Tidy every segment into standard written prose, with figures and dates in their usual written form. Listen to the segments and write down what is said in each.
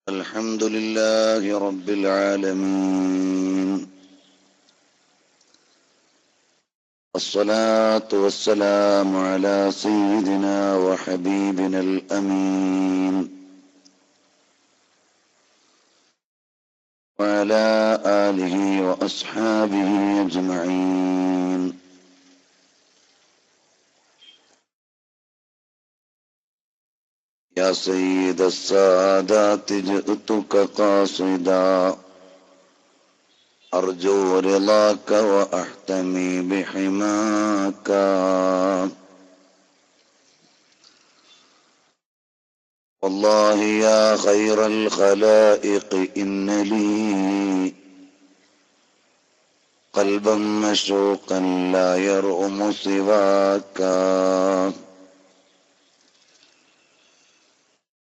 الحمد لله رب العالمين، الصلاة والسلام على سيدنا وحبيبنا الأمين وعلى آله وأصحابه أجمعين. يا سيد السادات جئتك قاصدا أرجو رضاك وأحتمي بحماك. والله يا خير الخلائق إن لي قلبا مشوقا لا يرؤم سواك.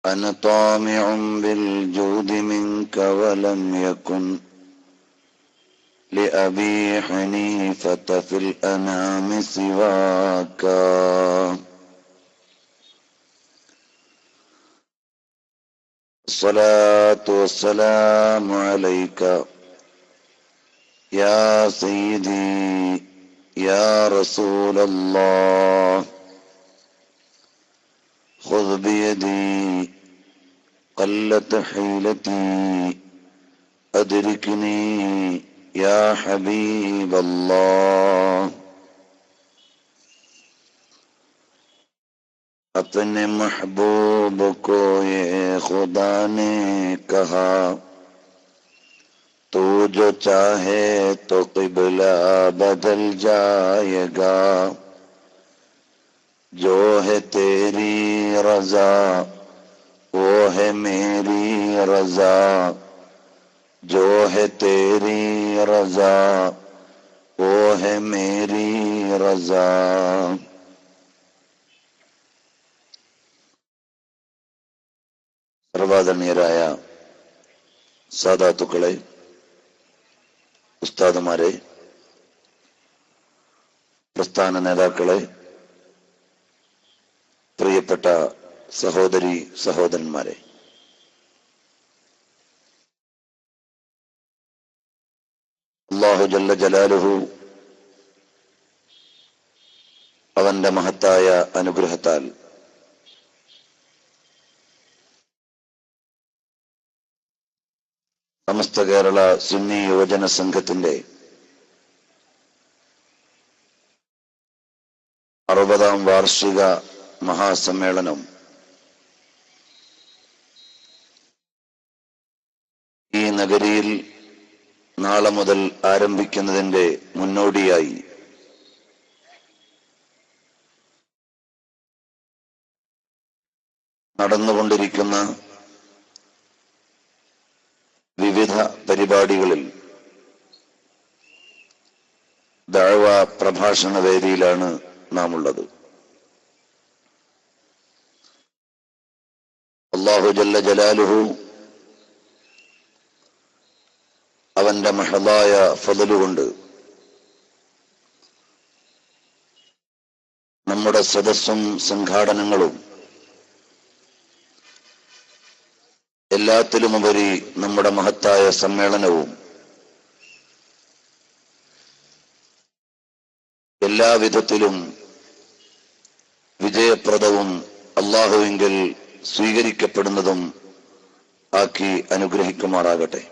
أنا طامع بالجود منك ولم يكن لأبي حنيفة في الأنام سواك. الصلاة والسلام عليك يا سيدي يا رسول الله. خذ بيدي قلت حيلتي أدركني يا حبيب الله. अपने महबूब को ये खुदा ने कहा, तू जो चाहे तो क़िबला बदल जाएगा. जो है तेरी रज़ा वो है मेरी रज़ा. जो है तेरी रज़ा वो है मेरी रज़ा. സർവാദരണീയരായ സാദാത്തുക്കളെ, ഉസ്താദുമാരെ, പ്രസ്ഥാന നേതാക്കളെ, പ്രിയപ്പെട്ട സഹോദരി സഹോദരന്മാരെ, അല്ലാഹു ജല്ല ജലാലുഹു അവന്റെ മഹത്തായ അനുഗ്രഹത്താൽ സമസ്ത കേരള സുന്നി യുവജന സംഘത്തിന്റെ 60ാം വാർഷിക മഹാസമ്മേളനം ഈ നഗരിയിൽ നാളെ മുതൽ ആരംഭിക്കുന്നതിന്റെ മുന്നോടിയായി നടന്നുകൊണ്ടിരിക്കുന്ന വിവിധ പരിപാടികളിൽ ദഅവ പ്രഭാഷണ വേദിയിലാണ് നാം ഉള്ളത്. അല്ലാഹു ജല്ല ജലാലുഹു അവന്റെ മഹളായ ഫള് കൊണ്ട് നമ്മുടെ സദസ്സും സംഘാടനങ്ങളും എല്ലാത്തിലുമുപരി നമ്മുടെ മഹത്തായ സമ്മേളനവും എല്ലാവിധത്തിലും വിജയപ്രദവും അല്ലാഹുവിങ്കൽ സ്വീകരിക്കപ്പെടുന്നതും ആക്കി അനുഗ്രഹിക്കുമാറാകട്ടെ.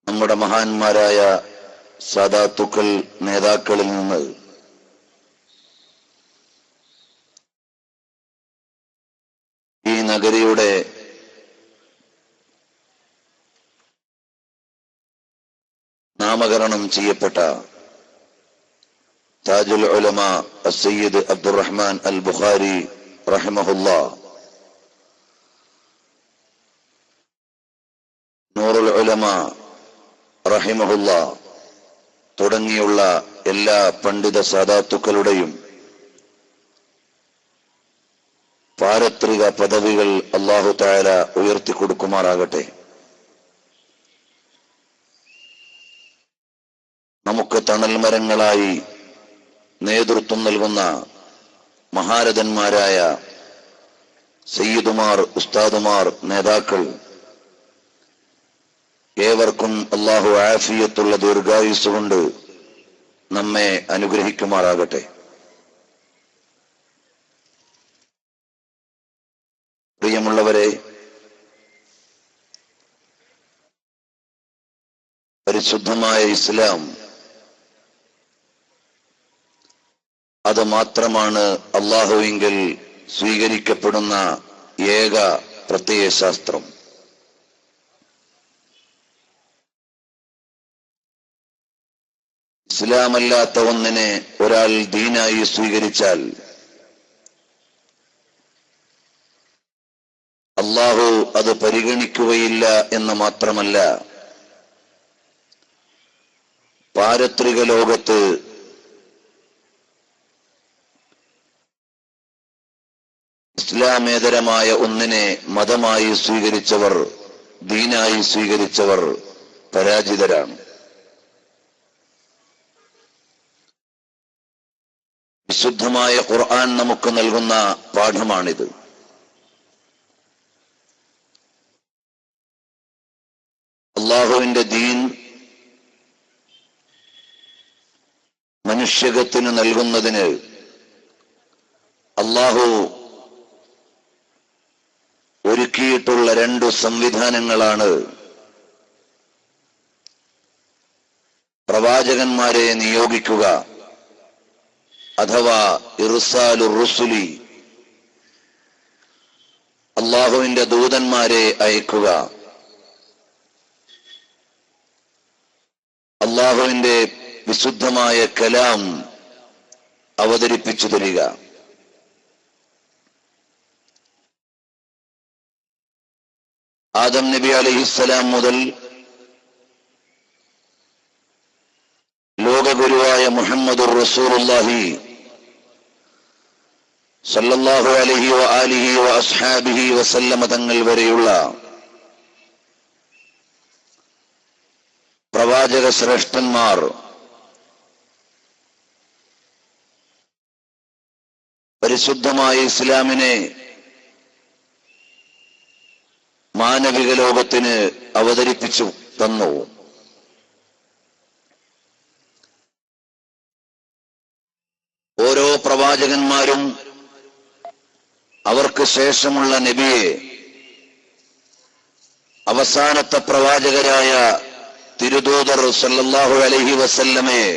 നമ്മുടെ മഹാന്മാരായ സാദാത്തുക്കൾ നേതാക്കളിൽ നിന്ന് ഈ നഗരിയുടെ നാമകരണം ചെയ്യപ്പെട്ട താജുൽ ഉലമ അസ്സയ്യിദ് അബ്ദുറഹ്മാൻ അൽ ബുഖാരി റഹിമഹുല്ലാഹ്, നൂറുൽ ഉലമ റഹിമഹുല്ലാഹ് തുടങ്ങിയുള്ള എല്ലാ പണ്ഡിത സാദാത്തുക്കളുടെയും പാരത്രിക പദവികൾ അല്ലാഹു തആല ഉയർത്തിക്കൊടുക്കുമാറാകട്ടെ. നമുക്ക് തണൽ മരങ്ങളായി നേതൃത്വം നൽകുന്ന മഹാരഥന്മാരായ സയ്യിദുമാർ, ഉസ്താദുമാർ, നേതാക്കൾ, ഏവർക്കും അല്ലാഹു ആഫിയത്തുള്ള ദീർഘായുസ് കൊണ്ട് നമ്മെ അനുഗ്രഹിക്കുമാറാകട്ടെ. പ്രിയമുള്ളവരെ, പരിശുദ്ധമായ ഇസ്ലാം അത് മാത്രമാണ് അല്ലാഹുവിങ്കൽ സ്വീകരിക്കപ്പെടുന്ന ഏക പ്രത്യയശാസ്ത്രം. ഇസ്ലാമല്ലാത്ത ഒന്നിനെ ഒരാൾ ദീനായി സ്വീകരിച്ചാൽ അല്ലാഹു അത് പരിഗണിക്കുകയില്ല എന്ന് മാത്രമല്ല, പാരത്രിക ലോകത്ത് ഇസ്ലാമേതരമായ ഒന്നിനെ മതമായി സ്വീകരിച്ചവർ, ദീനായി സ്വീകരിച്ചവർ പരാജിതരാണ്. വിശുദ്ധമായ ഖുർആൻ നമുക്ക് നൽകുന്ന പാഠമാണിത്. അല്ലാഹുവിന്റെ ദീൻ മനുഷ്യകത്തിന് നൽകുന്നതിന് അല്ലാഹു ഒരുക്കിയിട്ടുള്ള 2 സംവിധാനങ്ങളാണ് പ്രവാചകന്മാരെ നിയോഗിക്കുക അഥവാ ഇർസാലുർ റുസുലി, അല്ലാഹുവിന്റെ ദൂതന്മാരെ അയക്കുക, അല്ലാഹുവിന്റെ വിശുദ്ധമായ കലാം അവതരിപ്പിച്ചു തരിക. ആദം നബി അലൈഹിസ്സലാം മുതൽ ലോകഗുരുവായ മുഹമ്മദുർ റസൂലുള്ളാഹി സല്ലല്ലാഹു അലൈഹി വആലിഹി വഅസ്ഹാബിഹി വസല്ലമ തങ്ങൾ വരെയുള്ള പ്രവാചക ശ്രേഷ്ഠന്മാർ പരിശുദ്ധമായ ഇസ്ലാമിനെ മാനവിക ലോകത്തിന് അവതരിപ്പിച്ചു തന്നു. ഓരോ പ്രവാചകന്മാരും അവർക്ക് ശേഷമുള്ള നബിയെ, അവസാനത്തെ പ്രവാചകരായ തിരുദൂതർ സല്ലല്ലാഹു അലൈഹി വസല്ലമയെ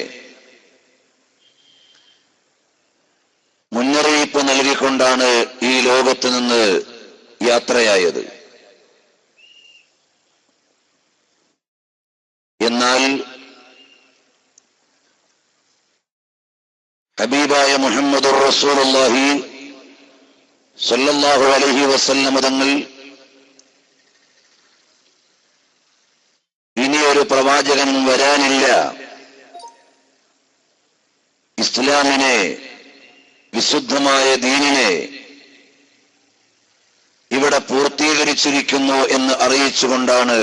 മുന്നറിയിപ്പ് നൽകിക്കൊണ്ടാണ് ഈ ലോകത്ത് നിന്ന് യാത്രയായത്. എന്നാൽ ഹബീബായ മുഹമ്മദുർ റസൂലുള്ളാഹി സല്ലല്ലാഹു അലൈഹി വസല്ലമ തങ്ങൾ ഇനിയൊരു പ്രവാചകൻ വരാനില്ല, ഇസ്ലാമിനെ, വിശുദ്ധമായ ദീനിനെ ഇവിടെ പൂർത്തീകരിച്ചിരിക്കുന്നു എന്ന് അറിയിച്ചുകൊണ്ടാണ്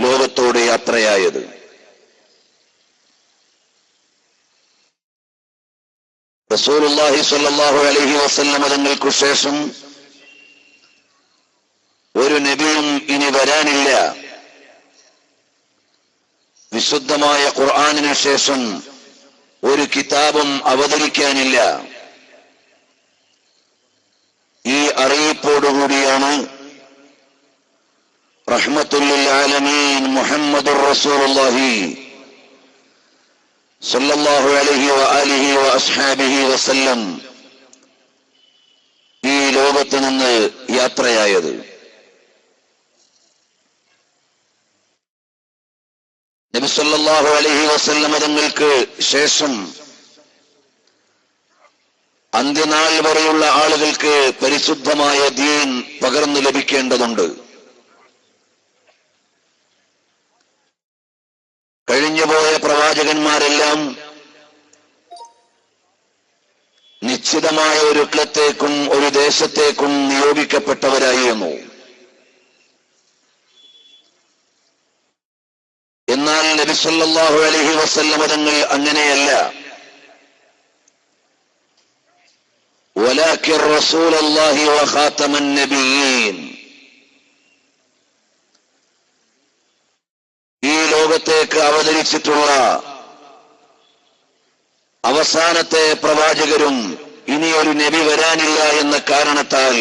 ലോകത്തോട് യാത്രയായത്. റസൂലുള്ളാഹി സ്വല്ലല്ലാഹു അലൈഹി വസല്ലമ തങ്ങൾക്ക് ശേഷം ഒരു നബിയും ഇനി വരാനില്ല. വിശുദ്ധമായ ഖുർആനിന് ശേഷം ഒരു കിതാബും അവതരിക്കാനില്ല. ഈ അറിയിപ്പോടുകൂടിയാണ് റഹ്മത്തുൽ ലിൽ ആലമീൻ മുഹമ്മദുർ റസൂലുള്ളാഹി സല്ലല്ലാഹു അലൈഹി വആലിഹി വഅസ്ഹാബിഹി വസല്ലം ഈ ലോകത്ത് നിന്ന് യാത്രയായത്. നബി സല്ലല്ലാഹു അലൈഹി വസല്ലം തങ്ങൾക്ക് ശേഷം അന്ത്യനാൾ വരെയുള്ള ആളുകൾക്ക് പരിശുദ്ധമായ ദീൻ പകർന്നു ലഭിക്കേണ്ടതുണ്ട്. കഴിഞ്ഞുപോയ പ്രവാചകന്മാരെല്ലാം നിശ്ചിതമായ ഒരു കുലത്തേക്കും ഒരു ദേശത്തേക്കും നിയോഗിക്കപ്പെട്ടവരായിരുന്നു. എന്നാൽ നബി സല്ലല്ലാഹു അലൈഹി വസല്ലം തങ്ങൾ അങ്ങനെയല്ല. വലാകിൻ റസൂലല്ലാഹി വഖാതമൻ നബിയ്യീൻ. ഈ ലോകത്തേക്ക് അവതരിച്ചിട്ടുള്ള അവസാനത്തെ പ്രവാചകരും ഇനിയൊരു നബി വരാനില്ല എന്ന കാരണത്താൽ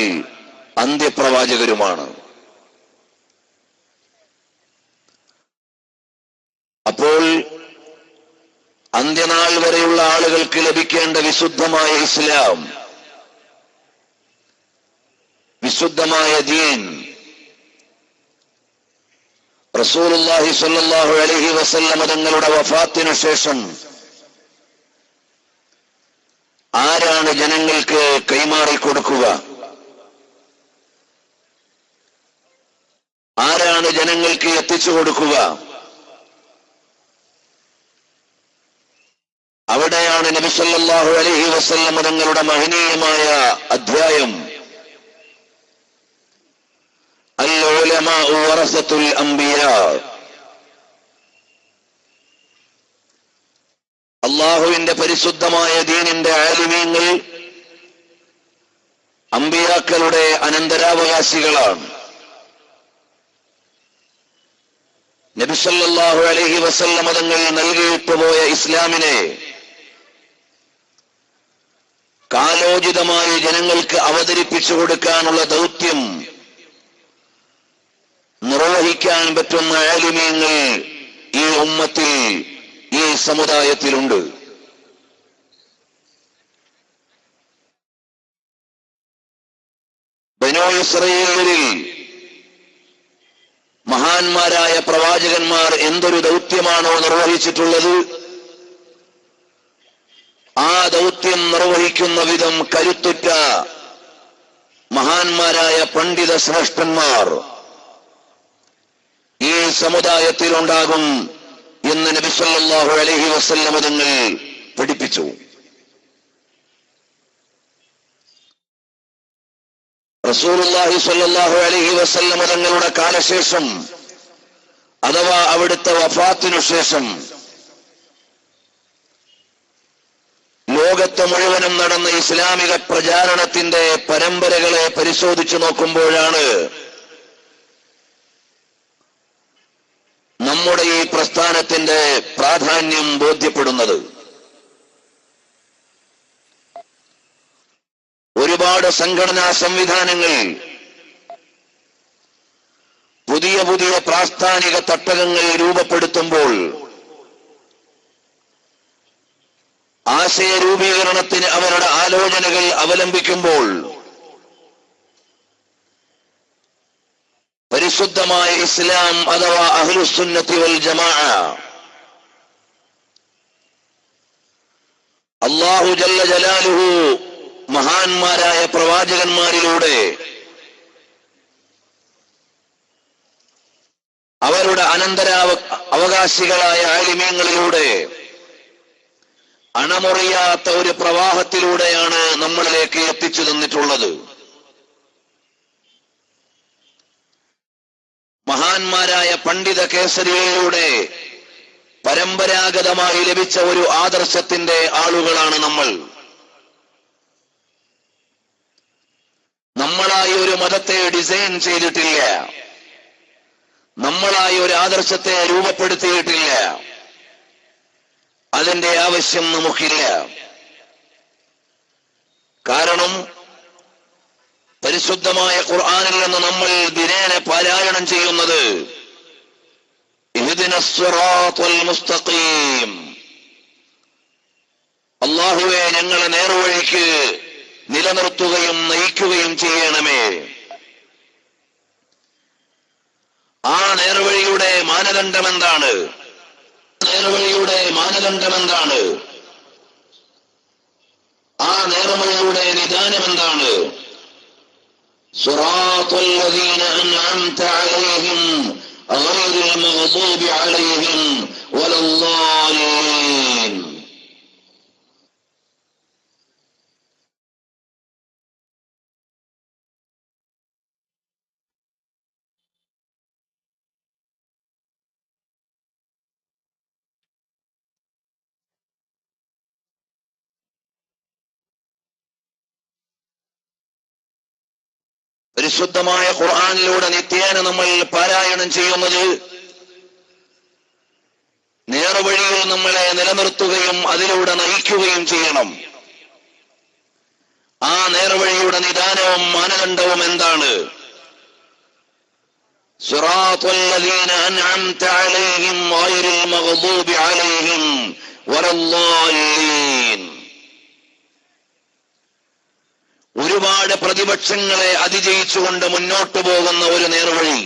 അന്ത്യപ്രവാചകരുമാണ്. അപ്പോൾ അന്ത്യനാൾ വരെയുള്ള ആളുകൾക്ക് ലഭിക്കേണ്ട വിശുദ്ധമായ ഇസ്ലാം, വിശുദ്ധമായ ദീൻ, റസൂലുള്ളാഹി സ്വല്ലല്ലാഹു അലൈഹി വസല്ലം തങ്ങളുടെ വഫാത്തിനു ശേഷം ആരാണ് ജനങ്ങൾക്ക് കൈമാറി കൊടുക്കുക? ആരാണ് ജനങ്ങൾക്ക് എത്തിച്ചു കൊടുക്കുക? അവിടെയാണ് നബി സല്ലല്ലാഹു അലൈഹി വസല്ലം തങ്ങളുടെ മഹനീയമായ അധ്യായം അൽ ഉലമാഉ വറസത്തുൽ അംബിയാ. അല്ലാഹുവിന്റെ പരിശുദ്ധമായ ദീനിന്റെ ആലിമീങ്ങൾ അമ്പിയാക്കളുടെ അനന്തരാവകാശികളാണ്. നബി സല്ലല്ലാഹു അലൈഹി വസല്ലം തങ്ങൾ നൽകിയിട്ട് പോയ ഇസ്ലാമിനെ കാലോചിതമായി ജനങ്ങൾക്ക് അവതരിപ്പിച്ചു കൊടുക്കാനുള്ള ദൗത്യം നിർവഹിക്കാൻ പറ്റുന്ന ആലിമീങ്ങൾ ഈ ഉമ്മത്തിൽ, ഈ സമുദായത്തിലുണ്ട്. ബനൂ ഇസ്രായേലിൽ മഹാന്മാരായ പ്രവാചകന്മാർ എന്തൊരു ദൗത്യമാണോ നിർവഹിച്ചിട്ടുള്ളത്, ആ ദൗത്യം നിർവഹിക്കുന്ന വിധം കരുത്തുറ്റ മഹാന്മാരായ പണ്ഡിത ശ്രേഷ്ഠന്മാർ ഈ സമുദായത്തിലുണ്ടാകും എന്ന് നബി സല്ലല്ലാഹു അലൈഹി വസല്ലം തങ്ങൾ പഠിപ്പിച്ചു. റസൂലുള്ളാഹി സ്വല്ലല്ലാഹു അലൈഹി വസല്ലം തങ്ങളുടെ കാലശേഷം അഥവാ അവിടുത്തെ വഫാത്തിനു ശേഷം ലോകത്ത് മുഴുവനും നടന്ന ഇസ്ലാമിക പ്രചാരണത്തിന്റെ പരമ്പരകളെ പരിശോധിച്ചു നോക്കുമ്പോഴാണ് നമ്മുടെ ഈ പ്രസ്ഥാനത്തിന്റെ പ്രാധാന്യം ബോധ്യപ്പെടുന്നത്. ഒരുപാട് സംഘടനാ സംവിധാനങ്ങൾ, പുതിയ പുതിയ പ്രാസ്ഥാനിക തട്ടകങ്ങൾ രൂപപ്പെടുത്തുമ്പോൾ, ആശയ രൂപീകരണത്തിന് അവരുടെ ആലോചനകൾ അവലംബിക്കുമ്പോൾ പരിശുദ്ധമായ ഇസ്ലാം അഥവാ അഹ്ലുസുന്നത്തി വൽ ജമാഅ, അല്ലാഹു ജല്ല ജലാലുഹു മഹാന്മാരായ പ്രവാചകന്മാരിലൂടെ അവരുടെ അവകാശികളായ ആലിമീങ്ങളിലൂടെ അണമുറിയാത്ത ഒരു പ്രവാഹത്തിലൂടെയാണ് നമ്മളിലേക്ക് എത്തിച്ചു തന്നിട്ടുള്ളത്. മഹാന്മാരായ പണ്ഡിത കേസരിയിലൂടെ പരമ്പരാഗതമായി ലഭിച്ച ഒരു ആദർശത്തിന്റെ ആളുകളാണ് നമ്മൾ. നമ്മളായി ഒരു മതത്തെ ഡിസൈൻ ചെയ്തിട്ടില്ല, നമ്മളായി ഒരു ആദർശത്തെ രൂപപ്പെടുത്തിയിട്ടില്ല. അതിന്റെ ആവശ്യം നമുക്കില്ല. കാരണം പരിശുദ്ധമായ ഖുർആനിൽ നിന്ന് നമ്മൾ ദിനേന പാരായണം ചെയ്യുന്നത് ഇഹ്ദിനസ് സിറാത്തൽ മുസ്തഖീം, അല്ലാഹുവേ ഞങ്ങളെ നേർവഴിക്ക് നിലനിർത്തുകയും നയിക്കുകയും ചെയ്യണമേ. ആ നേർവഴിയുടെ മാനദണ്ഡം എന്താണ്? നേർവഴിയുടെ മാനദണ്ഡം എന്താണ്? ആ നേർവഴിയുടെ നിദാനം എന്താണ്? സിറാത്തൽ ലദീന അൻഅംത അലൈഹിം ഗൈറിൽ മഗ്ദൂബി അലൈഹിം വലദ്ദാലിൻ. പരിശുദ്ധമായ ഖുർആനിലൂടെ നിത്യേന നമ്മൾ പാരായണം ചെയ്യുന്നത് നേർവഴിയിൽ നമ്മളെ നിലനിർത്തുകയും അതിലൂടെ നയിക്കുകയും ചെയ്യണം. ആ നേർവഴിയുടെ നിദാനവും മാനദണ്ഡവും എന്താണ്? സിറാത്തുൽ ലദീന അൻഅംത അലൈഹിം ഗൈറിൽ മഗ്ദൂബി അലൈഹിം വലദ്ദാല്ലീൻ. ഒരുപാട് പ്രതിപക്ഷങ്ങളെ അതിജയിച്ചുകൊണ്ട് മുന്നോട്ടു പോകുന്ന ഒരു നേർവഴി,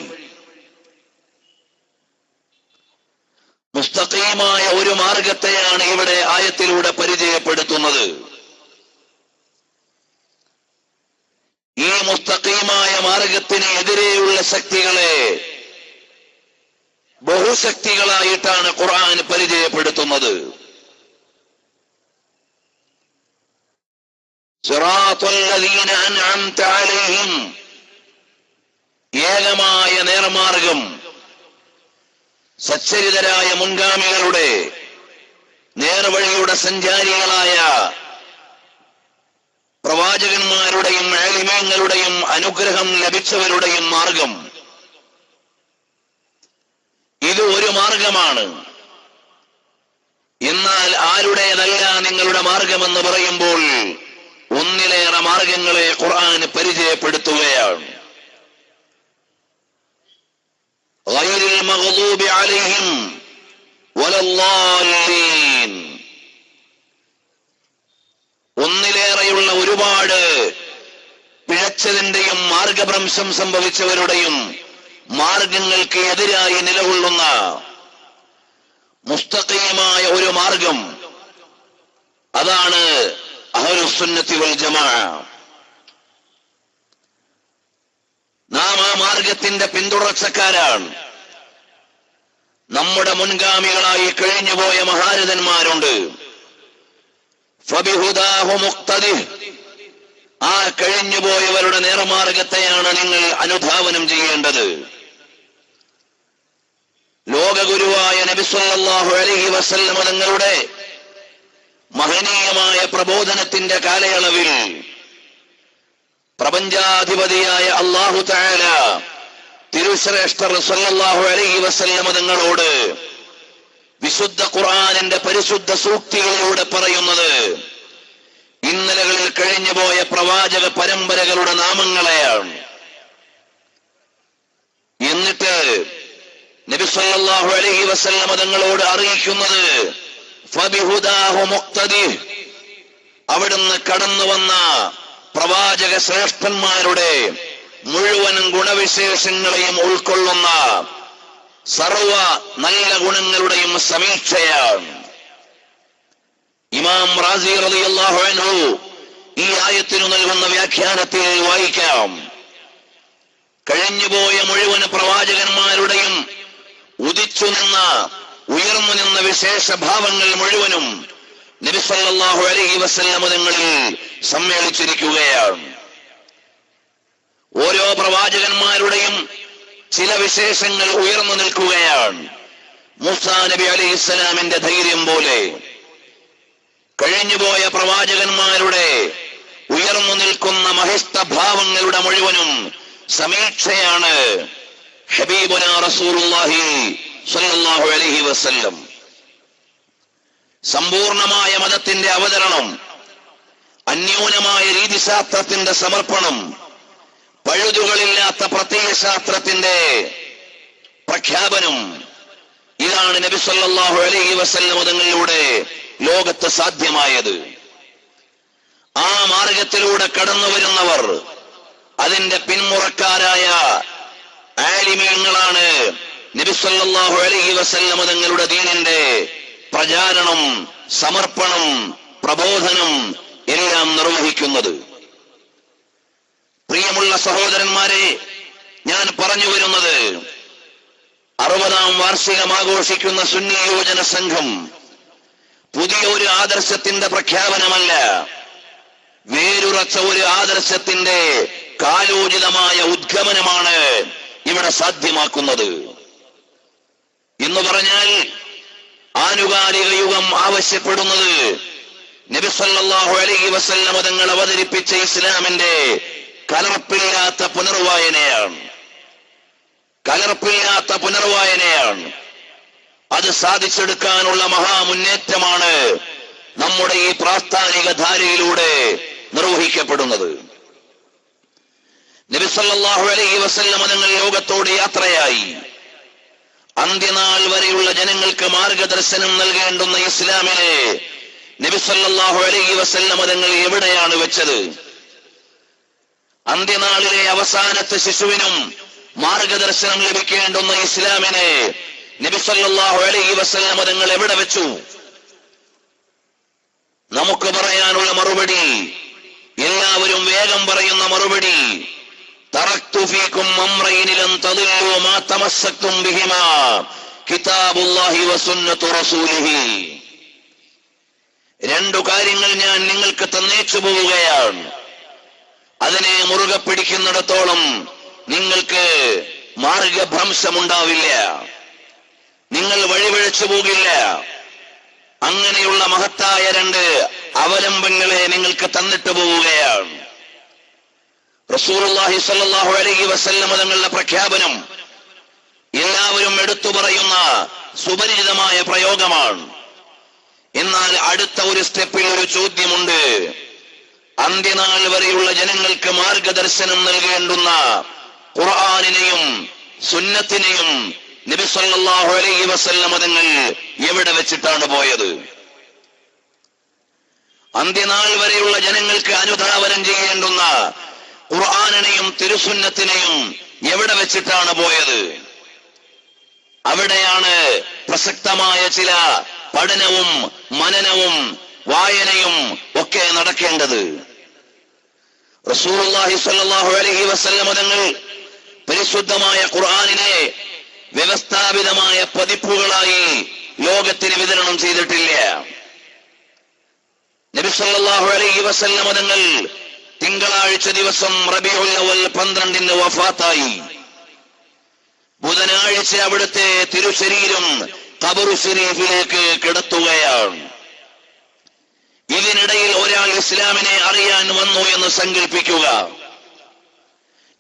മുസ്തഖീമായ ഒരു മാർഗത്തെയാണ് ഇവിടെ ആയത്തിലൂടെ പരിചയപ്പെടുത്തുന്നത്. ഈ മുസ്തഖീമായ മാർഗത്തിന് എതിരെയുള്ള ശക്തികളെ ബഹുശക്തികളായിട്ടാണ് ഖുർആൻ പരിചയപ്പെടുത്തുന്നത്. സിറാത്തുൽ ലദീന അൻഅംത അലൈഹിം, ഏകമായ നേർമാർഗം, സച്ചരിതരായ മുൻഗാമികളുടെ നേർവഴിയുടെ സഞ്ചാരികളായ പ്രവാചകന്മാരുടെയും ആലിമീങ്ങളുടെയും അനുഗ്രഹം ലഭിച്ചവരുടെയും മാർഗം. ഇത് ഒരു മാർഗമാണ്. എന്നാൽ ആരുടേതല്ല നിങ്ങളുടെ മാർഗമെന്ന് പറയുമ്പോൾ ഒന്നിലേറെ മാർഗങ്ങളെ ഖുർആൻ പരിചയപ്പെടുത്തുകയാണ്. ഗൈറിൽ മഗ്ദൂബി അലൈഹിം വലദ്ദാല്ലീൻ. ഒന്നിലേറെയുള്ള ഒരുപാട് പിഴച്ചതിന്റെയും മാർഗഭ്രംശം സംഭവിച്ചവരുടെയും മാർഗങ്ങൾക്ക് എതിരായി നിലകൊള്ളുന്ന മുസ്തഖീമായ ഒരു മാർഗം, അതാണ് അഹ്ലുസുന്നത്തി വൽ ജമാഅ. നാം ആ മാർഗത്തിന്റെ പിന്തുടർച്ചക്കാരാണ്. നമ്മുടെ മുൻഗാമികളായി കഴിഞ്ഞുപോയ മഹാരഥന്മാരുണ്ട്. ഫബിഹുദാഹു മുഖ്തദിഹ്. ആ കഴിഞ്ഞുപോയവരുടെ നേർമാർഗത്തെയാണ് നിങ്ങൾ അനുധാവനം ചെയ്യേണ്ടത്. ലോകഗുരുവായ നബി സല്ലല്ലാഹു അലൈഹി വസല്ലം തങ്ങളുടെ മഹനീയമായ പ്രബോധനത്തിന്റെ കാലയളവിൽ പ്രപഞ്ചാധിപതിയായ അല്ലാഹു തആല തിരുശ്രേഷ്ഠർ സല്ലല്ലാഹു അലൈഹി വസല്ലം തങ്ങളോട് വിശുദ്ധ ഖുർആനിന്റെ പരിശുദ്ധ സൂക്തികളിലൂടെ പറയുന്നത് ഇന്നലകളിൽ കഴിഞ്ഞുപോയ പ്രവാചക പരമ്പരകളുടെ നാമങ്ങളെയാണ്. എന്നിട്ട് നബി സല്ലല്ലാഹു അലൈഹി വസല്ലം തങ്ങളോട് അറിയിക്കുന്നത് ഫബിഹുദാഹു മുഖ്തദിഹ്. അവിടുന്ന് കടന്നു വന്ന പ്രവാചക ശ്രേഷ്ഠന്മാരുടെ മുഴുവൻ ഗുണവിശേഷങ്ങളെയും ഉൾക്കൊള്ളുന്ന സർവ നല്ല ഗുണങ്ങളുടെയും സമീക്ഷയാണ്. ഇമാം റാസി റളിയല്ലാഹു അൻഹു ഈ ആയത്തിനു നൽകുന്ന വ്യാഖ്യാനത്തിൽ വായിക്കാം: കഴിഞ്ഞുപോയ മുഴുവൻ പ്രവാചകന്മാരുടെയും ഉദിച്ചു നിന്ന ഉയർന്നു നിന്ന വിശേഷ ഭാവങ്ങൾ മുഴുവനും നബി സല്ലല്ലാഹു അലൈഹി വസല്ലം തങ്ങളിൽ സമ്മേളിച്ചിരിക്കുകയാണ്. ഓരോ പ്രവാചകന്മാരുടെയും ചില വിശേഷങ്ങൾ ഉയർന്നു നിൽക്കുകയാണ്. മൂസാ നബി അലൈഹിസ്സലാമിന്റെ ധൈര്യം പോലെ കഴിഞ്ഞുപോയ പ്രവാചകന്മാരുടെ ഉയർന്നു നിൽക്കുന്ന മഹിഷ്ഠ ഭാവങ്ങളുടെ മുഴുവനും സമീക്ഷയാണ് ഹബീബുനാ റസൂലുള്ളാഹി സ്വല്ലല്ലാഹു അലൈഹി വസല്ലം. സമ്പൂർണമായ മതത്തിന്റെ അവതരണം, അന്യൂനമായ രീതിശാസ്ത്രത്തിന്റെ സമർപ്പണം, പഴുതുകളില്ലാത്ത പ്രത്യയശാസ്ത്രത്തിന്റെ പ്രഖ്യാപനം, ഇതാണ് നബി സല്ലല്ലാഹു അലൈഹി വസല്ലം തങ്ങളിലൂടെ ലോകത്ത് സാധ്യമായത്. ആ മാർഗത്തിലൂടെ കടന്നു വരുന്നവർ, അതിന്റെ പിന്മുറക്കാരായ ആലിമീങ്ങളാണ് നബി സല്ലല്ലാഹു അലൈഹി വസല്ലം തങ്ങളുടെ ദീനിന്റെ പ്രചാരണം, സമർപ്പണം, പ്രബോധനം എല്ലാം നിർവഹിക്കുന്നത്. പ്രിയമുള്ള സഹോദരന്മാരെ, ഞാൻ പറഞ്ഞു വരുന്നത് 60ാം വാർഷികം ആഘോഷിക്കുന്ന സുന്നി യുവജന സംഘം പുതിയ ഒരു ആദർശത്തിന്റെ പ്രഖ്യാപനമല്ല, വേരുറച്ച ഒരു ആദർശത്തിന്റെ കാലോചിതമായ ഉദ്ഗമനമാണ് ഇവിടെ സാധ്യമാക്കുന്നത്. എന്ന് പറഞ്ഞാൽ ആനുകാലിക യുഗം ആവശ്യപ്പെടുന്നത് നബി സല്ലല്ലാഹു അലൈഹി വസല്ലം തങ്ങൾ അവതരിപ്പിച്ച ഇസ്ലാമിന്റെ കലർപ്പില്ലാത്ത പുനർവായനയാണ്. കലർപ്പില്ലാത്ത പുനർവായനയാണ്. അത് സാധിച്ചെടുക്കാനുള്ള മഹാമുന്നേറ്റമാണ് നമ്മുടെ ഈ പ്രാസ്ഥാനിക ധാരയിലൂടെ നിർവഹിക്കപ്പെടുന്നത്. നബി സല്ലല്ലാഹു അലൈഹി വസല്ലം തങ്ങൾ ലോകത്തോട് യാത്രയായി. അന്ത്യനാൾ വരെയുള്ള ജനങ്ങൾക്ക് മാർഗദർശനം നൽകേണ്ടുന്ന ഇസ്ലാമിനെ നബി സല്ലല്ലാഹു അലൈഹി വസല്ലം തങ്ങൾ എവിടെയാണ് വെച്ചത്? അന്ത്യനാളിലെ അവസാനത്തെ ശിശുവിനും മാർഗദർശനം ലഭിക്കേണ്ടുന്ന ഇസ്ലാമിനെ നബി സല്ലല്ലാഹു അലൈഹി വസല്ലം തങ്ങൾ എവിടെ വെച്ചു? നമുക്ക് പറയാനുള്ള മറുപടി, എല്ലാവരും വേഗം പറയുന്ന മറുപടി, തറക്തു ഫീകും അംറൈനി ലൻ തദില്ലു മാ തമസ്സക്തും ബിഹിമാ കിതാബുല്ലാഹി വസുന്നത്തു റസൂലിഹി. രണ്ടു കാര്യങ്ങൾ ഞാൻ നിങ്ങൾക്ക് തന്നേച്ചു പോവുകയാണ്. അതിനെ മുറുകെ പിടിക്കുന്നിടത്തോളം നിങ്ങൾക്ക് മാർഗഭ്രംശമുണ്ടാവില്ല, നിങ്ങൾ വഴിപിഴച്ചു പോകില്ല. അങ്ങനെയുള്ള മഹത്തായ രണ്ട് അവലംബങ്ങളെ നിങ്ങൾക്ക് തന്നിട്ട് പോവുകയാണ്. റസൂലുള്ളാഹി സ്വല്ലല്ലാഹു അലൈഹി വസല്ലം തങ്ങളുടെ പ്രഖ്യാപനം എല്ലാവരും എടുത്തു പറയുന്ന സുപരിചിതമായ പ്രയോഗമാണ്. എന്നാൽ അടുത്ത ഒരു സ്റ്റെപ്പിൽ ഒരു ചോദ്യമുണ്ട്. അന്ത്യനാൾ വരെയുള്ള ജനങ്ങൾക്ക് മാർഗദർശനം നൽകേണ്ടുന്ന ഖുർആനിനെയും സുന്നത്തിനെയും നബി സല്ലല്ലാഹു അലൈഹി വസല്ലം തങ്ങൾ എവിടെ വെച്ചിട്ടാണ് പോയത്? അന്ത്യനാൾ വരെയുള്ള ജനങ്ങൾക്ക് അനുധാവനം ചെയ്യേണ്ടുന്ന ഖുർആനിനെയും തിരുസുന്നത്തിനെയും എവിടെ വെച്ചിട്ടാണ് പോയത്? അവിടെയാണ് പ്രസക്തമായ ചില പഠനവും മനനവും വായനയും ഒക്കെ നടക്കേണ്ടത്. റസൂലുള്ളാഹി സ്വല്ലല്ലാഹു അലൈഹി വസല്ലം തങ്ങൾ പരിശുദ്ധമായ ഖുർആനിനെ വ്യവസ്ഥാപിതമായ പതിപ്പുകളായി ലോകത്തിന് വിതരണം ചെയ്തിട്ടില്ല. നബി സല്ലല്ലാഹു അലൈഹി വസല്ലം തങ്ങൾ തിങ്കളാഴ്ച ദിവസം റബീഉൽ അവ്വൽ 12 വഫാത്തായി. ബുധനാഴ്ച അവിടുത്തെ തിരുശരീരം ഖബറു ശരീഫിലേക്ക് കിടത്തുകയാണ്. ഇതിനിടയിൽ ഒരാൾ ഇസ്ലാമിനെ അറിയാൻ വന്നു എന്ന് സങ്കല്പിക്കുക.